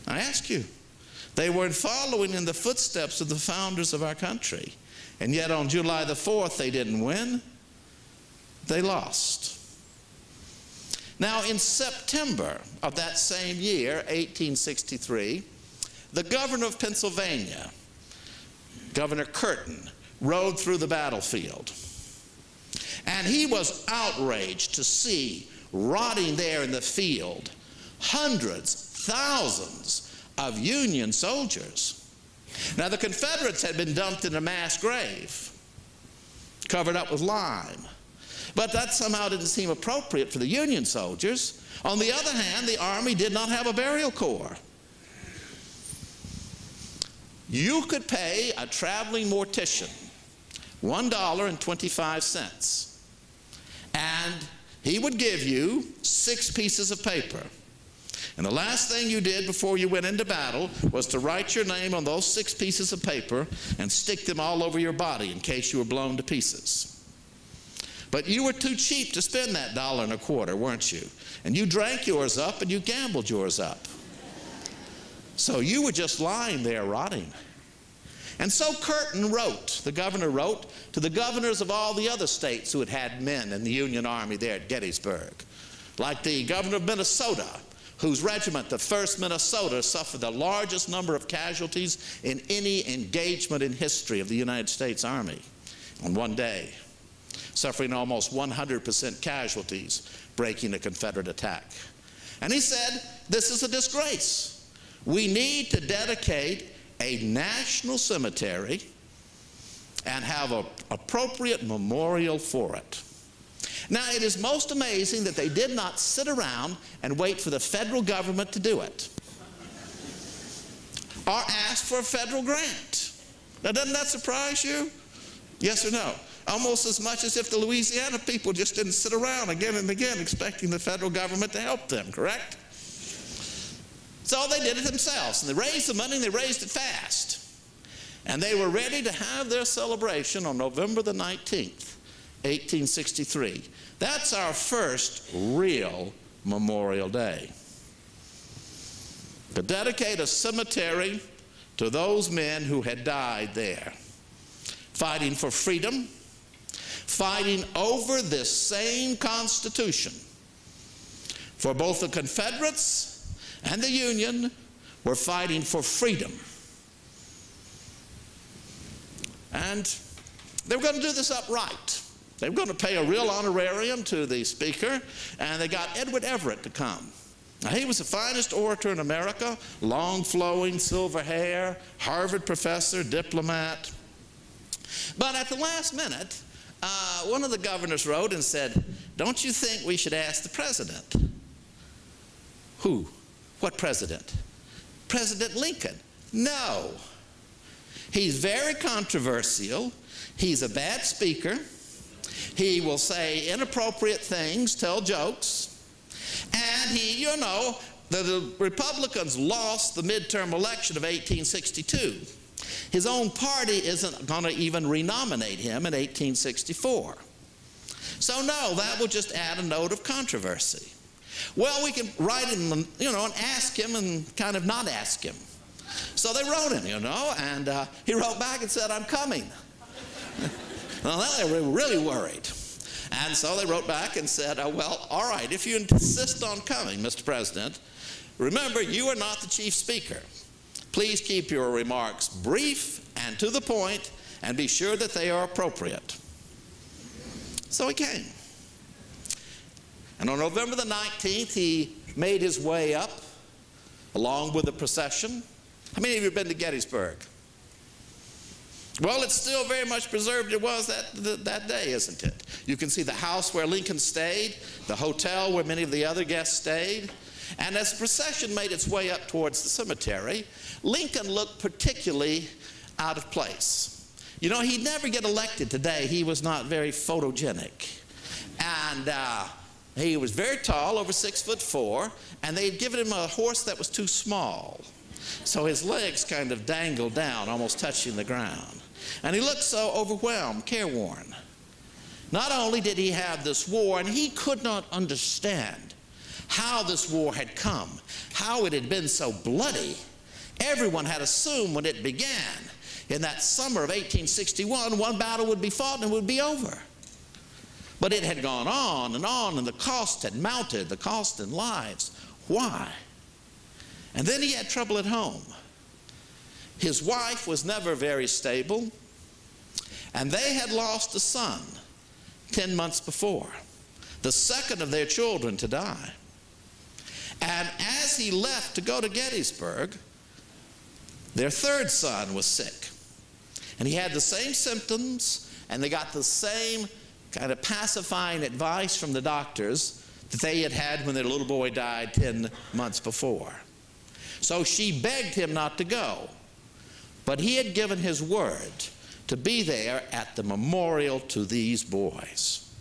I ask you. They were following in the footsteps of the founders of our country. And yet on July the 4th, they didn't win. They lost. Now, in September of that same year, 1863, the governor of Pennsylvania, Governor Curtin, rode through the battlefield. And he was outraged to see rotting there in the field hundreds, thousands of Union soldiers. Now, the Confederates had been dumped in a mass grave, covered up with lime. But that somehow didn't seem appropriate for the Union soldiers. On the other hand, the Army did not have a burial corps. You could pay a traveling mortician $1.25, and he would give you 6 pieces of paper. And the last thing you did before you went into battle was to write your name on those 6 pieces of paper and stick them all over your body in case you were blown to pieces. But you were too cheap to spend that $1.25, weren't you? And you drank yours up and you gambled yours up. So you were just lying there rotting. And so Curtin wrote, the governor wrote, to the governors of all the other states who had had men in the Union Army there at Gettysburg, like the governor of Minnesota, whose regiment, the 1st Minnesota, suffered the largest number of casualties in any engagement in history of the United States Army on one day, suffering almost 100% casualties breaking a Confederate attack. And he said, this is a disgrace. We need to dedicate a national cemetery and have an appropriate memorial for it. Now, it is most amazing that they did not sit around and wait for the federal government to do it or ask for a federal grant. Now, doesn't that surprise you? Yes or no? Almost as much as if the Louisiana people just didn't sit around again and again expecting the federal government to help them, correct? So they did it themselves, and they raised the money, and they raised it fast. And they were ready to have their celebration on November the 19th, 1863. That's our first real Memorial Day. To dedicate a cemetery to those men who had died there, fighting for freedom, fighting over this same Constitution. For both the Confederates and the Union were fighting for freedom. And they were going to do this upright. They were going to pay a real honorarium to the speaker, and they got Edward Everett to come. Now, he was the finest orator in America, long flowing silver hair, Harvard professor, diplomat. But at the last minute, one of the governors wrote and said, don't you think we should ask the president? Who? What president? President Lincoln. No. He's very controversial. He's a bad speaker. He will say inappropriate things, tell jokes. And he, you know, the Republicans lost the midterm election of 1862. His own party isn't going to even renominate him in 1864. So no, that will just add a note of controversy. Well, we can write him, you know, and ask him and kind of not ask him. So they wrote him, you know, and he wrote back and said, I'm coming. Well, they were really worried. And so they wrote back and said, well, all right, if you insist on coming, Mr. President, remember, you are not the chief speaker. Please keep your remarks brief and to the point, and be sure that they are appropriate. So he came. And on November the 19th, he made his way up along with the procession. How many of you have been to Gettysburg? Well, it's still very much preserved. It was that day, isn't it? You can see the house where Lincoln stayed, the hotel where many of the other guests stayed. And as the procession made its way up towards the cemetery, Lincoln looked particularly out of place. You know, he'd never get elected today. He was not very photogenic. And he was very tall, over 6'4", and they had given him a horse that was too small. So his legs kind of dangled down, almost touching the ground. And he looked so overwhelmed, careworn. Not only did he have this war, and he could not understand how this war had come, how it had been so bloody. Everyone had assumed when it began, in that summer of 1861, one battle would be fought and it would be over. But it had gone on, and the cost had mounted, the cost in lives. Why? And then he had trouble at home. His wife was never very stable, and they had lost a son 10 months before, the second of their children to die. And as he left to go to Gettysburg, their third son was sick. And he had the same symptoms, and they got the same kind of pacifying advice from the doctors that they had had when their little boy died 10 months before. So she begged him not to go. But he had given his word to be there at the memorial to these boys.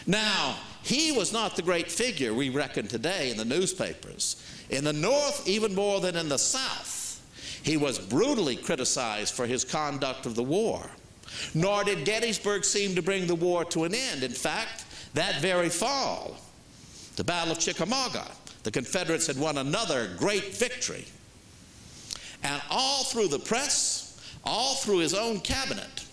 Now, he was not the great figure we reckon today in the newspapers. In the North, even more than in the South, he was brutally criticized for his conduct of the war. Nor did Gettysburg seem to bring the war to an end. In fact, that very fall, the Battle of Chickamauga, the Confederates had won another great victory. And all through the press, all through his own cabinet,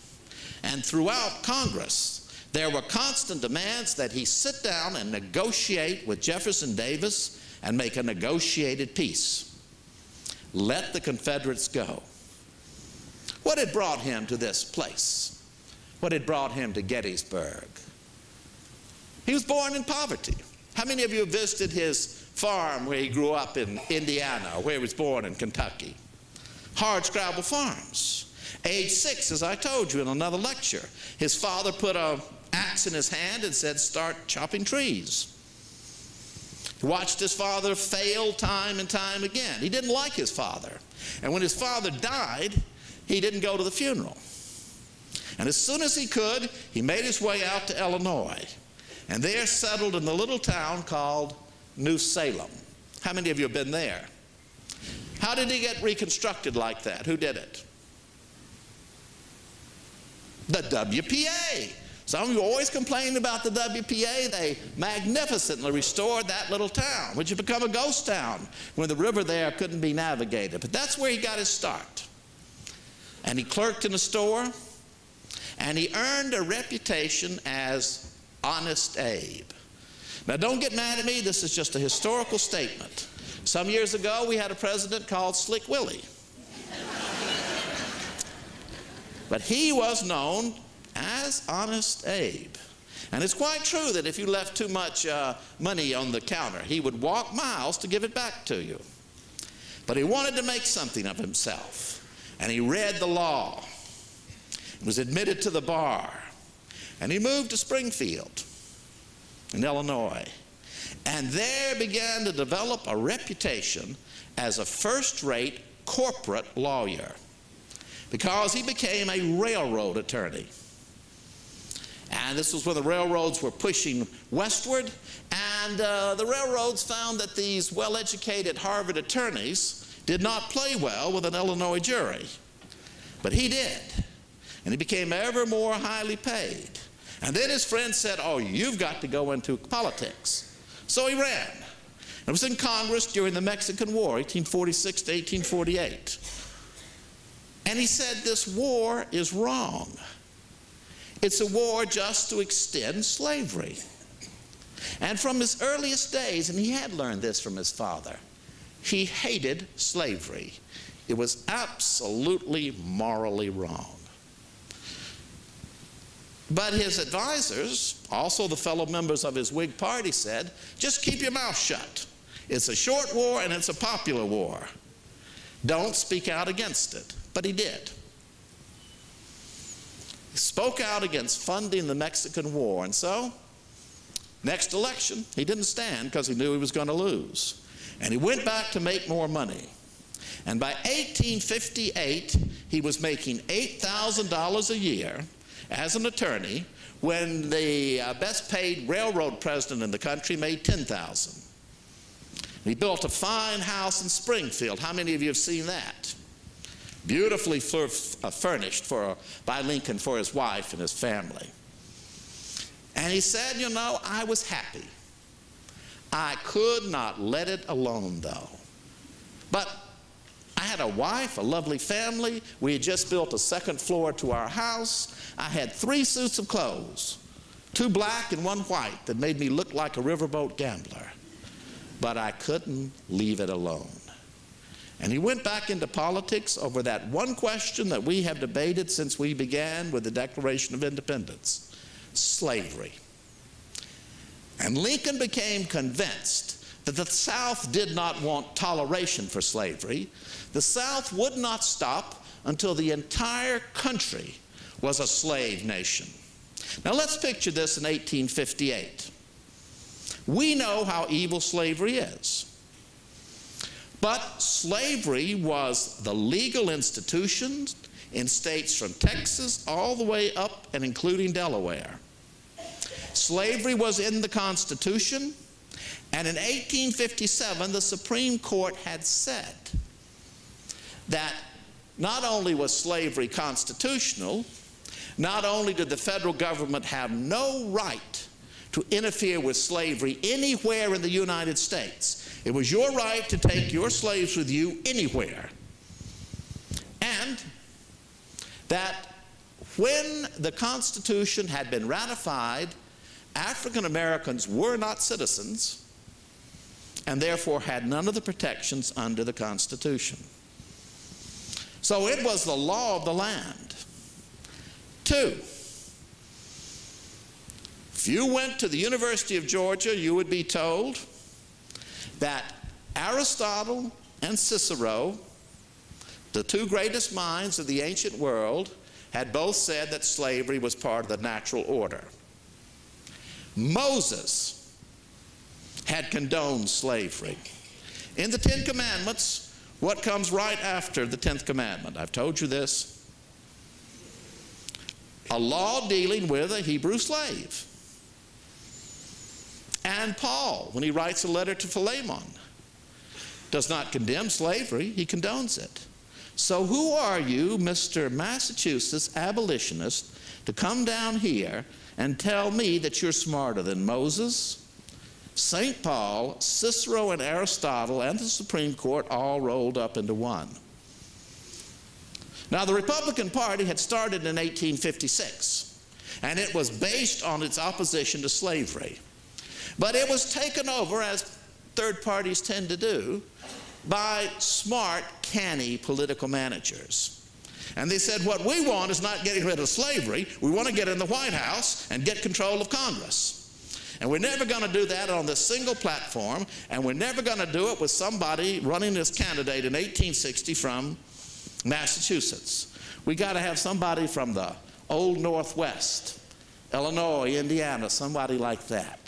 and throughout Congress, there were constant demands that he sit down and negotiate with Jefferson Davis and make a negotiated peace. Let the Confederates go. What had brought him to this place? What had brought him to Gettysburg? He was born in poverty. How many of you have visited his farm where he grew up in Indiana, or where he was born in Kentucky? Hardscrabble Farms. Age 6, as I told you in another lecture, his father put an axe in his hand and said, "Start chopping trees." He watched his father fail time and time again. He didn't like his father. And when his father died, he didn't go to the funeral. And as soon as he could, he made his way out to Illinois, and there settled in the little town called New Salem. How many of you have been there? How did he get reconstructed like that? Who did it? The WPA. Some of you always complain about the WPA. They magnificently restored that little town, which had become a ghost town when the river there couldn't be navigated. But that's where he got his start. And he clerked in a store, and he earned a reputation as Honest Abe. Now, don't get mad at me. This is just a historical statement. Some years ago, we had a president called Slick Willie. But he was known as Honest Abe. And it's quite true that if you left too much money on the counter, he would walk miles to give it back to you. But he wanted to make something of himself. And he read the law, was admitted to the bar, and he moved to Springfield in Illinois. And there began to develop a reputation as a first-rate corporate lawyer, because he became a railroad attorney. And this was when the railroads were pushing westward, and the railroads found that these well-educated Harvard attorneys did not play well with an Illinois jury. But he did, and he became ever more highly paid. And then his friends said, "Oh, you've got to go into politics." So he ran. It was in Congress during the Mexican War, 1846 to 1848. And he said, this war is wrong. It's a war just to extend slavery. And from his earliest days, and he had learned this from his father, he hated slavery. It was absolutely morally wrong. But his advisors, also the fellow members of his Whig party, said, just keep your mouth shut. It's a short war and it's a popular war. Don't speak out against it. But he did. He spoke out against funding the Mexican War, and so, next election, he didn't stand because he knew he was going to lose. And he went back to make more money. And by 1858, he was making $8,000 a year as an attorney, when the best paid railroad president in the country made $10,000. He built a fine house in Springfield. How many of you have seen that? Beautifully furnished by Lincoln for his wife and his family. And he said, you know, I was happy. I could not let it alone, though. But I had a wife, a lovely family. We had just built a second floor to our house. I had 3 suits of clothes, 2 black and 1 white, that made me look like a riverboat gambler. But I couldn't leave it alone. And he went back into politics over that one question that we have debated since we began with the Declaration of Independence: slavery. And Lincoln became convinced that the South did not want toleration for slavery. The South would not stop until the entire country was a slave nation. Now let's picture this in 1858. We know how evil slavery is. But slavery was the legal institution in states from Texas all the way up and including Delaware. Slavery was in the Constitution, And in 1857, the Supreme Court had said that not only was slavery constitutional, not only did the federal government have no right to interfere with slavery anywhere in the United States. It was your right to take your slaves with you anywhere. And that when the Constitution had been ratified, African Americans were not citizens and therefore had none of the protections under the Constitution. So it was the law of the land. 2, if you went to the University of Georgia, you would be told that Aristotle and Cicero, the two greatest minds of the ancient world, had both said that slavery was part of the natural order. Moses had condoned slavery. In the 10 Commandments, what comes right after the 10th commandment? I've told you this. A law dealing with a Hebrew slave. And Paul, when he writes a letter to Philemon, does not condemn slavery, he condones it. So who are you, Mr. Massachusetts abolitionist, to come down here and tell me that you're smarter than Moses, St. Paul, Cicero, and Aristotle, and the Supreme Court all rolled up into one? Now, the Republican Party had started in 1856, and it was based on its opposition to slavery. But it was taken over, as third parties tend to do, by smart, canny political managers. And they said, what we want is not getting rid of slavery. We want to get in the White House and get control of Congress. And we're never going to do that on this single platform, and we're never going to do it with somebody running as candidate in 1860 from Massachusetts. We got to have somebody from the old Northwest, Illinois, Indiana, somebody like that.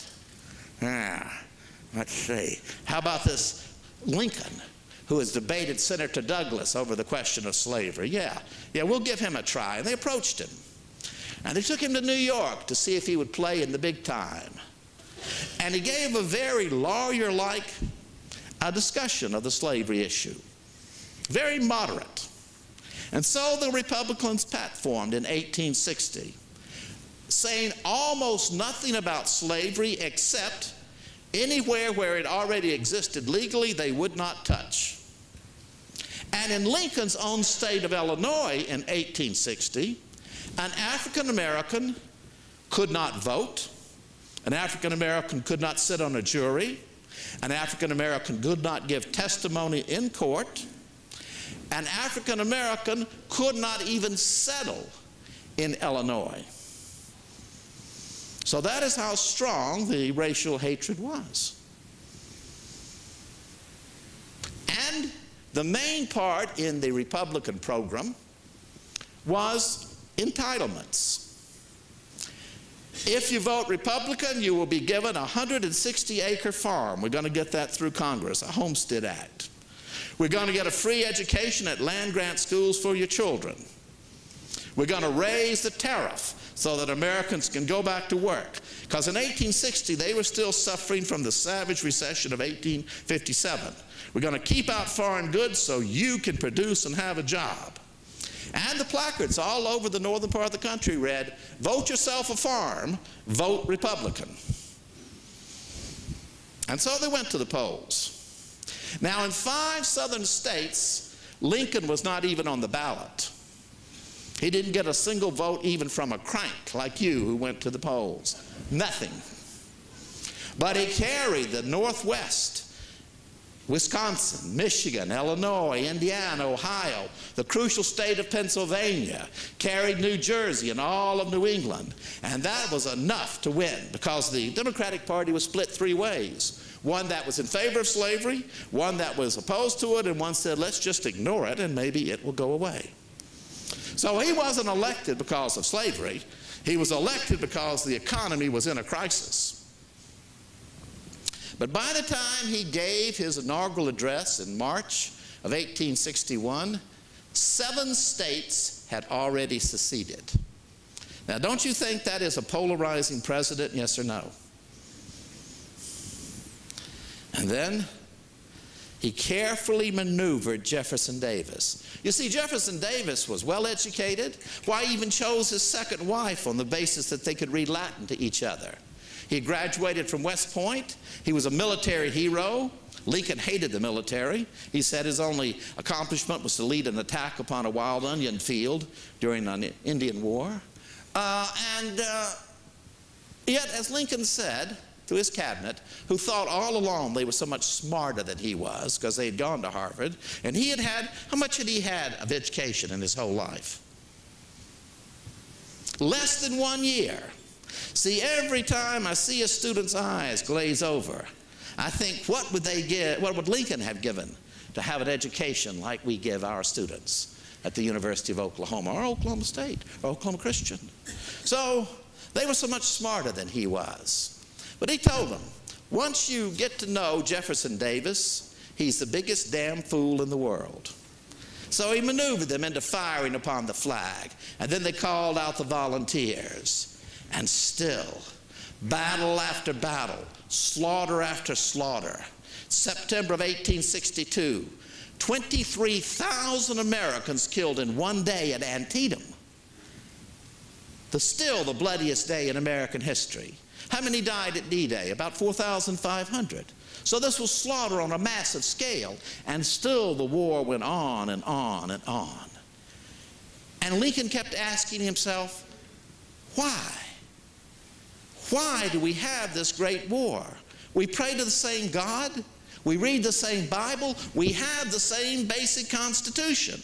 Let's see. How about this Lincoln, who has debated Senator Douglas over the question of slavery? Yeah, we'll give him a try. And they approached him. And they took him to New York to see if he would play in the big time. And he gave a very lawyer-like discussion of the slavery issue. Very moderate. And so the Republicans platformed in 1860, saying almost nothing about slavery except anywhere where it already existed legally, they would not touch. And in Lincoln's own state of Illinois in 1860, an African American could not vote, an African American could not sit on a jury, an African American could not give testimony in court, an African American could not even settle in Illinois. So that is how strong the racial hatred was. And the main part in the Republican program was entitlements. If you vote Republican, you will be given a 160-acre farm. We're going to get that through Congress, a Homestead Act. We're going to get a free education at land-grant schools for your children. We're going to raise the tariff so that Americans can go back to work. Because in 1860, they were still suffering from the savage recession of 1857. We're going to keep out foreign goods so you can produce and have a job. And the placards all over the northern part of the country read, vote yourself a farm, vote Republican. And so they went to the polls. Now, in 5 southern states, Lincoln was not even on the ballot. He didn't get a single vote even from a crank like you who went to the polls. Nothing. But he carried the Northwest, Wisconsin, Michigan, Illinois, Indiana, Ohio, the crucial state of Pennsylvania, carried New Jersey and all of New England. And that was enough to win because the Democratic Party was split 3 ways. One that was in favor of slavery, one that was opposed to it, and one said, let's just ignore it and maybe it will go away. So he wasn't elected because of slavery. He was elected because the economy was in a crisis. But by the time he gave his inaugural address in March of 1861, 7 states had already seceded. Now, don't you think that is a polarizing precedent, yes or no? And then he carefully maneuvered Jefferson Davis. You see, Jefferson Davis was well educated. Why, he even chose his second wife on the basis that they could read Latin to each other. He graduated from West Point. He was a military hero. Lincoln hated the military. He said his only accomplishment was to lead an attack upon a wild onion field during an Indian War. Yet, as Lincoln said to his cabinet, who thought all along they were so much smarter than he was because they had gone to Harvard, and he had had, how much had he had of education in his whole life? Less than 1 year. See, every time I see a student's eyes glaze over, I think, what would Lincoln have given to have an education like we give our students at the University of Oklahoma, or Oklahoma State, or Oklahoma Christian? So they were so much smarter than he was. But he told them, once you get to know Jefferson Davis, he's the biggest damn fool in the world. So he maneuvered them into firing upon the flag, and then they called out the volunteers. And still, battle after battle, slaughter after slaughter. September of 1862, 23,000 Americans killed in one day at Antietam. Still the bloodiest day in American history. How many died at D-Day? About 4,500. So this was slaughter on a massive scale, and still the war went on and on and on. And Lincoln kept asking himself, why? Why do we have this great war? We pray to the same God, we read the same Bible, we have the same basic Constitution.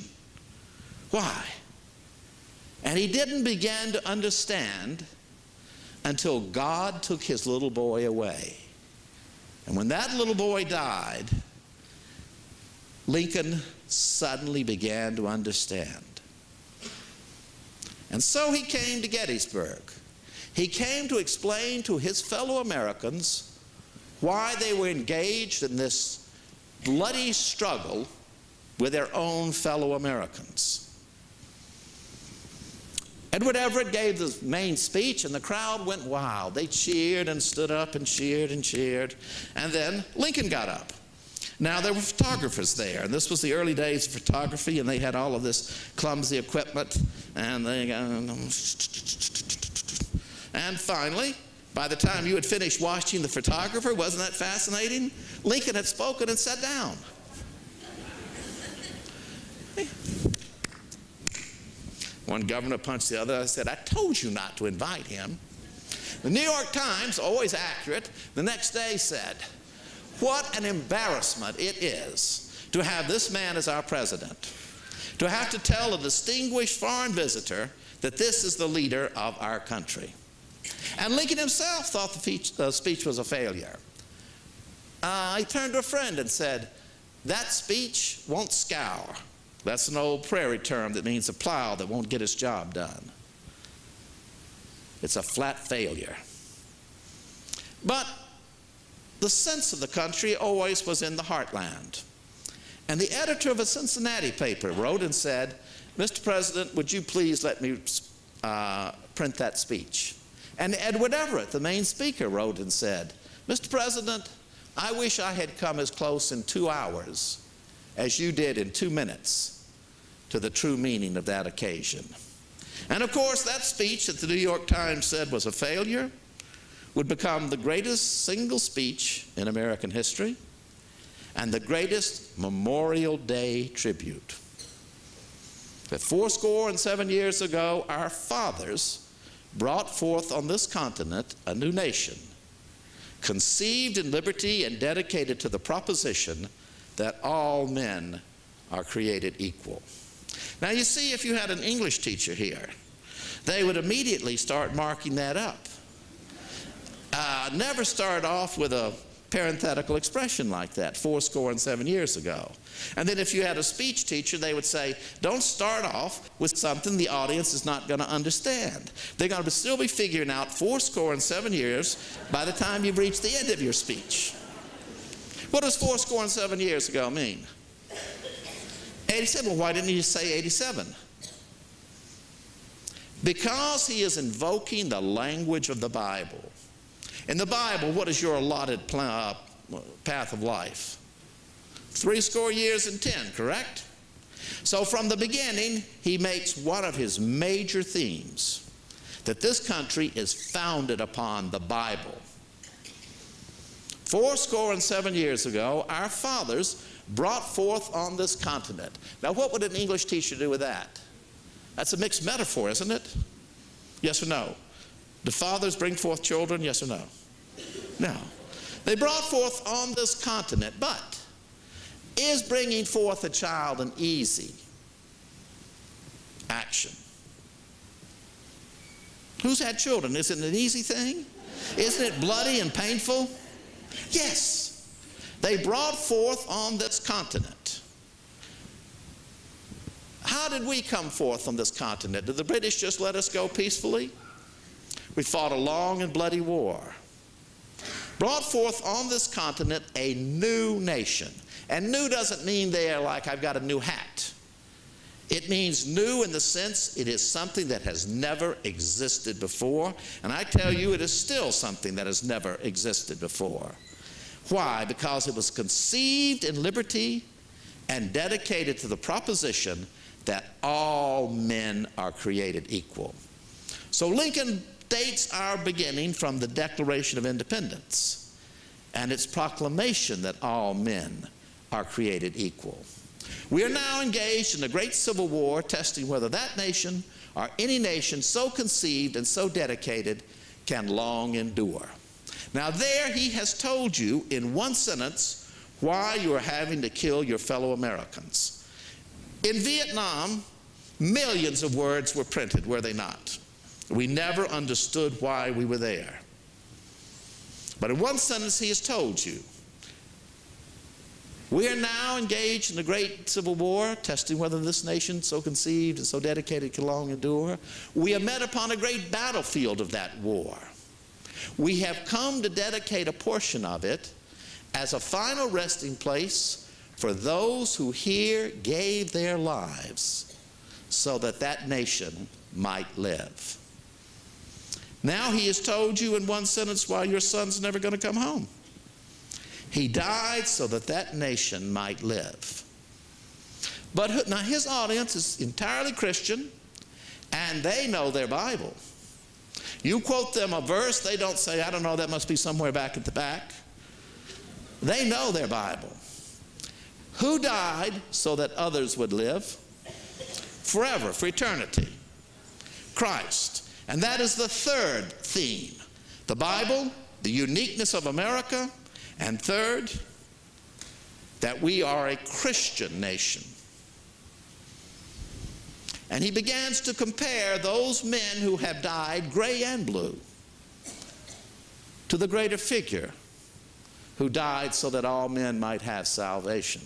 Why? And he didn't begin to understand until God took his little boy away. And when that little boy died, Lincoln suddenly began to understand. And so he came to Gettysburg. He came to explain to his fellow Americans why they were engaged in this bloody struggle with their own fellow Americans. Edward Everett gave the main speech, and the crowd went wild. They cheered and stood up and cheered and cheered. And then Lincoln got up. Now, there were photographers there, and this was the early days of photography, and they had all of this clumsy equipment, and finally, by the time you had finished watching the photographer, wasn't that fascinating? Lincoln had spoken and sat down. One governor punched the other. I said, I told you not to invite him. The New York Times, always accurate, the next day said, what an embarrassment it is to have this man as our president, to have to tell a distinguished foreign visitor that this is the leader of our country. And Lincoln himself thought the speech was a failure. He turned to a friend and said, that speech won't scour. That's an old prairie term that means a plow that won't get its job done. It's a flat failure. But the sense of the country always was in the heartland. And the editor of a Cincinnati paper wrote and said, Mr. President, would you please let me print that speech? And Edward Everett, the main speaker, wrote and said, Mr. President, I wish I had come as close in 2 hours as you did in 2 minutes to the true meaning of that occasion. And of course, that speech that the New York Times said was a failure would become the greatest single speech in American history and the greatest Memorial Day tribute. That 77 years ago, our fathers brought forth on this continent a new nation, conceived in liberty and dedicated to the proposition that all men are created equal. Now you see, if you had an English teacher here, they would immediately start marking that up. Never start off with a parenthetical expression like that, 77 years ago. And then if you had a speech teacher, they would say, don't start off with something the audience is not going to understand. They're going to still be figuring out 77 years by the time you've reached the end of your speech. What does 77 years ago mean? 87. Well, why didn't he say 87? Because he is invoking the language of the Bible. In the Bible, what is your allotted path of life. 80 years and 10, correct? So from the beginning, he makes one of his major themes that this country is founded upon the Bible. 70 years ago, our fathers brought forth on this continent. Now, what would an English teacher do with that? That's a mixed metaphor, isn't it? Yes or no? Do fathers bring forth children? Yes or no? No. They brought forth on this continent, but is bringing forth a child an easy action? Who's had children? Is it an easy thing? Isn't it bloody and painful? Yes. They brought forth on this continent. How did we come forth on this continent? Did the British just let us go peacefully? We fought a long and bloody war. Brought forth on this continent a new nation. And new doesn't mean there like I've got a new hat. It means new in the sense it is something that has never existed before. And I tell you, it is still something that has never existed before. Why? Because it was conceived in liberty and dedicated to the proposition that all men are created equal. So Lincoln dates our beginning from the Declaration of Independence and its proclamation that all men are created equal. We are now engaged in the great Civil War, testing whether that nation or any nation so conceived and so dedicated can long endure. Now there he has told you in one sentence why you are having to kill your fellow Americans. In Vietnam, millions of words were printed, were they not? We never understood why we were there. But in one sentence he has told you, we are now engaged in the great Civil War, testing whether this nation so conceived and so dedicated can long endure. We have met upon a great battlefield of that war. We have come to dedicate a portion of it as a final resting place for those who here gave their lives so that that nation might live. Now he has told you in one sentence why your son's never going to come home. He died so that that nation might live. But now his audience is entirely Christian, and they know their Bible. You quote them a verse, they don't say, I don't know, that must be somewhere back at the back. They know their Bible. Who died so that others would live? Forever, for eternity. Christ. And that is the third theme. The Bible, the uniqueness of America, and third, that we are a Christian nation. And he begins to compare those men who have died, gray and blue, to the greater figure who died so that all men might have salvation.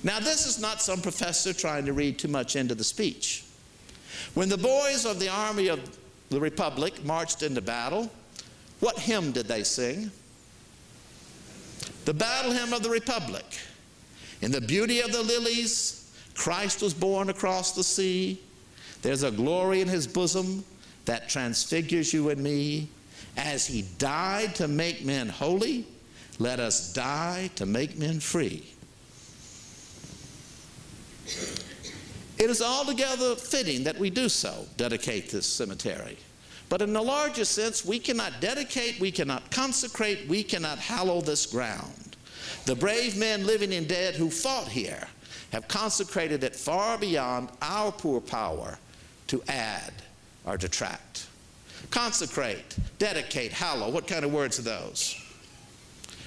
Now, this is not some professor trying to read too much into the speech. When the boys of the Army of the Republic marched into battle, what hymn did they sing? The battle hymn of the Republic. In the beauty of the lilies, Christ was born across the sea. There's a glory in his bosom that transfigures you and me. As he died to make men holy, let us die to make men free. It is altogether fitting that we do so, dedicate this cemetery. But in the larger sense, we cannot dedicate, we cannot consecrate, we cannot hallow this ground. The brave men living and dead who fought here have consecrated it far beyond our poor power to add or detract. Consecrate, dedicate, hallow, what kind of words are those?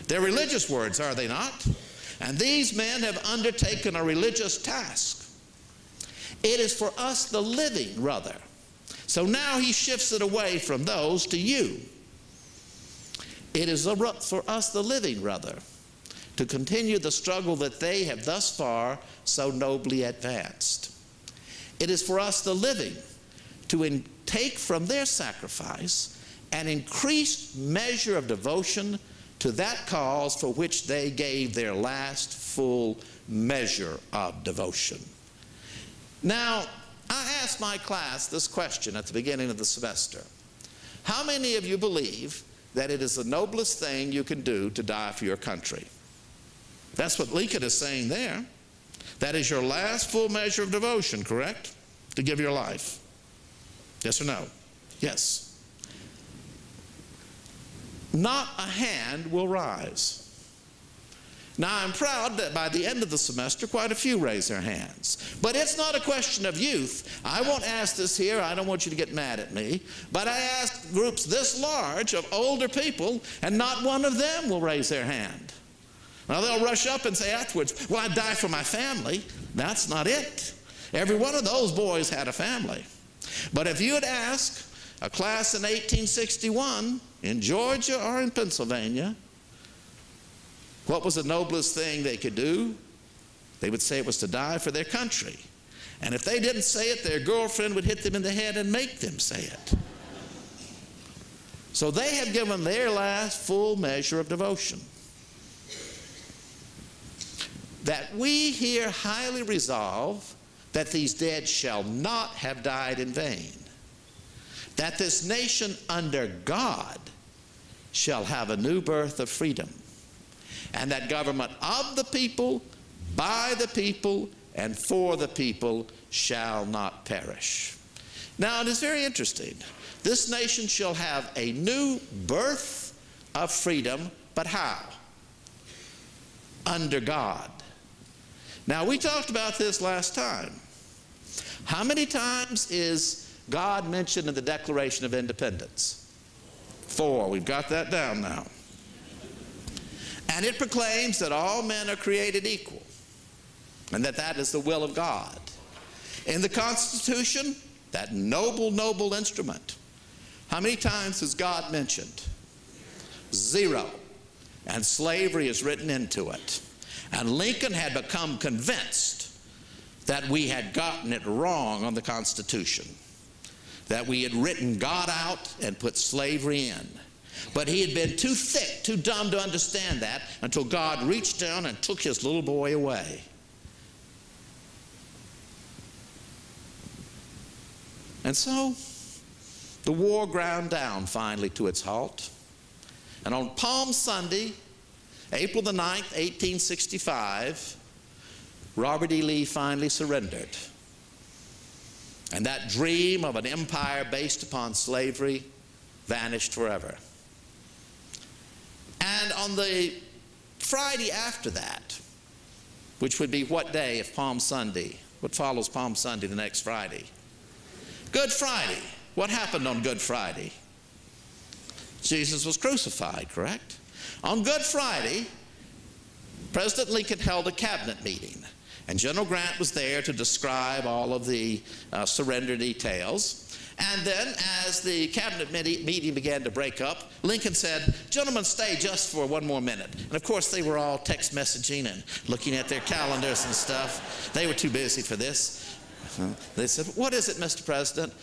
They're religious words, are they not? And these men have undertaken a religious task. It is for us the living, rather. So now he shifts it away from those to you. It is for us the living, rather, to continue the struggle that they have thus far so nobly advanced. It is for us the living to take from their sacrifice an increased measure of devotion to that cause for which they gave their last full measure of devotion. Now, I asked my class this question at the beginning of the semester. How many of you believe that it is the noblest thing you can do to die for your country. That's what Lincoln is saying there. That is your last full measure of devotion, correct? To give your life. Yes or no? Yes. Not a hand will rise. Now, I'm proud that by the end of the semester, quite a few raise their hands. But it's not a question of youth. I won't ask this here. I don't want you to get mad at me. But I asked groups this large of older people, and not one of them will raise their hand. Now, they'll rush up and say afterwards, well, I'd die for my family. That's not it. Every one of those boys had a family. But if you had asked a class in 1861 in Georgia or in Pennsylvania, what was the noblest thing they could do? They would say it was to die for their country. And if they didn't say it, their girlfriend would hit them in the head and make them say it. So they have given their last full measure of devotion. That we here highly resolve that these dead shall not have died in vain. That this nation under God shall have a new birth of freedom. And that government of the people, by the people, and for the people shall not perish. Now, it is very interesting. This nation shall have a new birth of freedom, but how? Under God. Now, we talked about this last time. How many times is God mentioned in the Declaration of Independence? 4. We've got that down now. And it proclaims that all men are created equal, and that that is the will of God. In the Constitution, that noble, noble instrument, how many times is God mentioned? 0. And slavery is written into it. And Lincoln had become convinced that we had gotten it wrong on the Constitution, that we had written God out and put slavery in. But he had been too thick, too dumb to understand that until God reached down and took his little boy away. And so the war ground down finally to its halt. And on Palm Sunday, April the 9th, 1865, Robert E. Lee finally surrendered. And that dream of an empire based upon slavery vanished forever. And on the Friday after that, which would be what day if Palm Sunday? What follows Palm Sunday the next Friday? Good Friday. What happened on Good Friday? Jesus was crucified, correct? On Good Friday, President Lincoln held a cabinet meeting, and General Grant was there to describe all of the surrender details. And then, as the cabinet meeting began to break up, Lincoln said, "Gentlemen, stay just for one more minute." And of course, they were all text messaging and looking at their calendars and stuff. They were too busy for this. They said, "What is it, Mr. President?"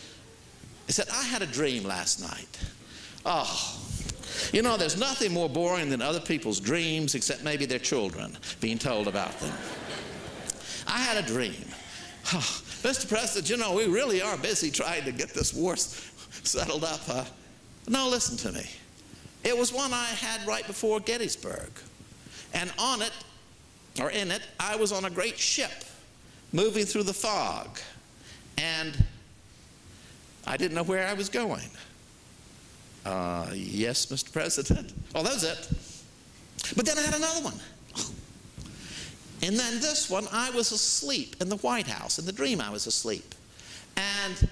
He said, "I had a dream last night." Oh, you know, there's nothing more boring than other people's dreams, except maybe their children being told about them. I had a dream. Oh, Mr. President, you know, we really are busy trying to get this war settled up. No, listen to me. It was one I had right before Gettysburg. And on it, or in it, I was on a great ship moving through the fog. And I didn't know where I was going. Yes, Mr. President. Oh, that was it. But then I had another one. And then this one, I was asleep in the White House. In the dream, I was asleep. And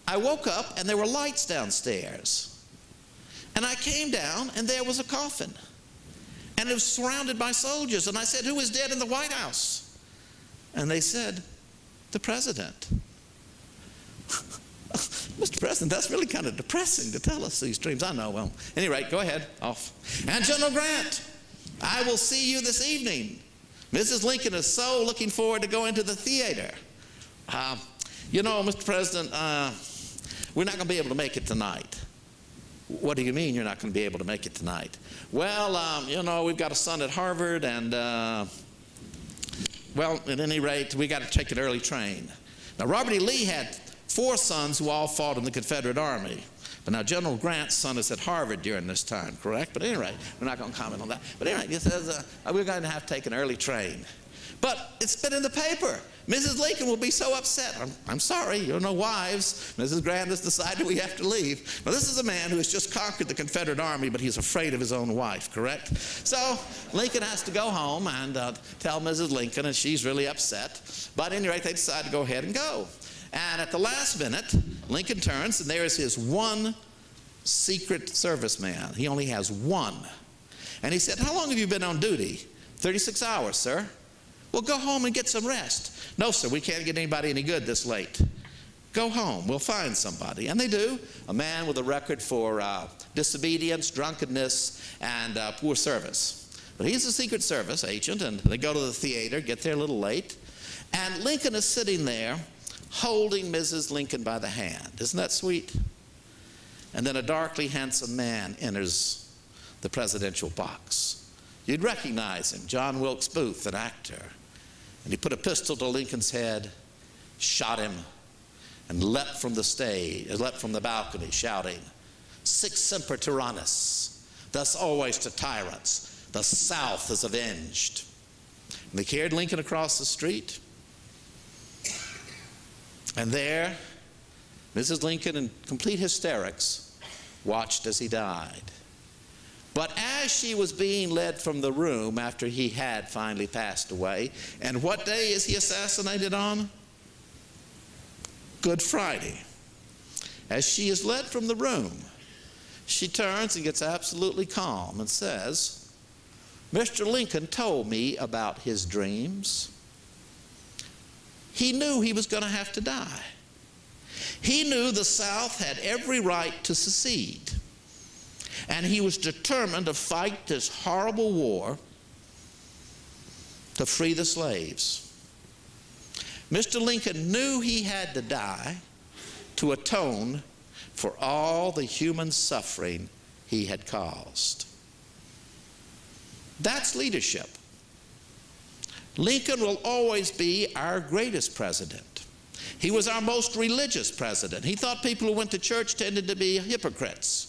I woke up, and there were lights downstairs. And I came down, and there was a coffin. And it was surrounded by soldiers. And I said, "Who is dead in the White House?" And they said, "The President." Mr. President, that's really kind of depressing to tell us these dreams. I know. Well, at any rate, go ahead. Off. And General Grant, I will see you this evening. Mrs. Lincoln is so looking forward to going to the theater. You know, Mr. President, we're not going to be able to make it tonight. What do you mean you're not going to be able to make it tonight? Well, you know, we've got a son at Harvard, and, well, at any rate, we got to take an early train. Now, Robert E. Lee had 4 sons who all fought in the Confederate Army. But now General Grant's son is at Harvard during this time, correct? But anyway, we're not going to comment on that. But anyway, he says, we're going to have to take an early train. But it's been in the paper. Mrs. Lincoln will be so upset. I'm sorry, you're no wives. Mrs. Grant has decided we have to leave. Now, this is a man who has just conquered the Confederate Army, but he's afraid of his own wife, correct? So Lincoln has to go home and tell Mrs. Lincoln, and she's really upset. But at any rate, they decide to go ahead and go. And at the last minute, Lincoln turns, and there is his one Secret Service man. He only has one. And he said, how long have you been on duty? 36 hours, sir. Well, go home and get some rest. No, sir, we can't get anybody any good this late. Go home. We'll find somebody. And they do. A man with a record for disobedience, drunkenness, and poor service. But he's a Secret Service agent, and they go to the theater, get there a little late. And Lincoln is sitting there holding Mrs. Lincoln by the hand. Isn't that sweet? And then a darkly handsome man enters the presidential box. You'd recognize him, John Wilkes Booth, an actor. And he put a pistol to Lincoln's head, shot him, and leapt from the stage, leapt from the balcony, shouting, "Sic semper tyrannis, thus always to tyrants, the South is avenged." And they carried Lincoln across the street. And there, Mrs. Lincoln, in complete hysterics, watched as he died. But as she was being led from the room after he had finally passed away, and what day is he assassinated on? Good Friday. As she is led from the room, she turns and gets absolutely calm and says, "Mr. Lincoln told me about his dreams. He knew he was going to have to die. He knew the South had every right to secede. And he was determined to fight this horrible war to free the slaves. Mr. Lincoln knew he had to die to atone for all the human suffering he had caused." That's leadership. Lincoln will always be our greatest president. He was our most religious president. He thought people who went to church tended to be hypocrites.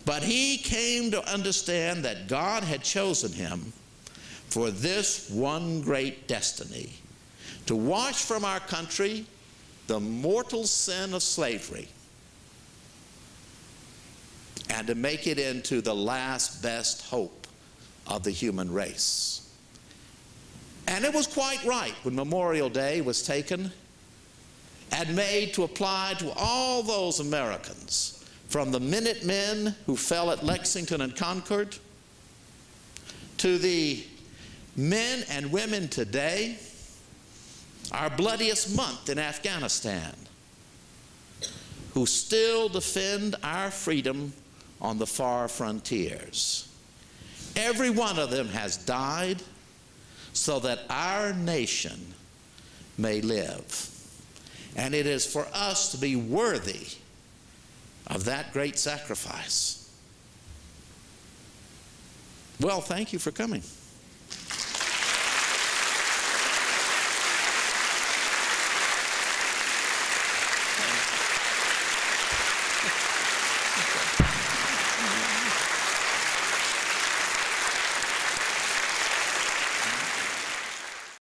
But he came to understand that God had chosen him for this one great destiny, to wash from our country the mortal sin of slavery and to make it into the last best hope of the human race. And it was quite right when Memorial Day was taken and made to apply to all those Americans, from the Minutemen who fell at Lexington and Concord, to the men and women today, our bloodiest month in Afghanistan, who still defend our freedom on the far frontiers. Every one of them has died so that our nation may live. And it is for us to be worthy of that great sacrifice. Well, thank you for coming.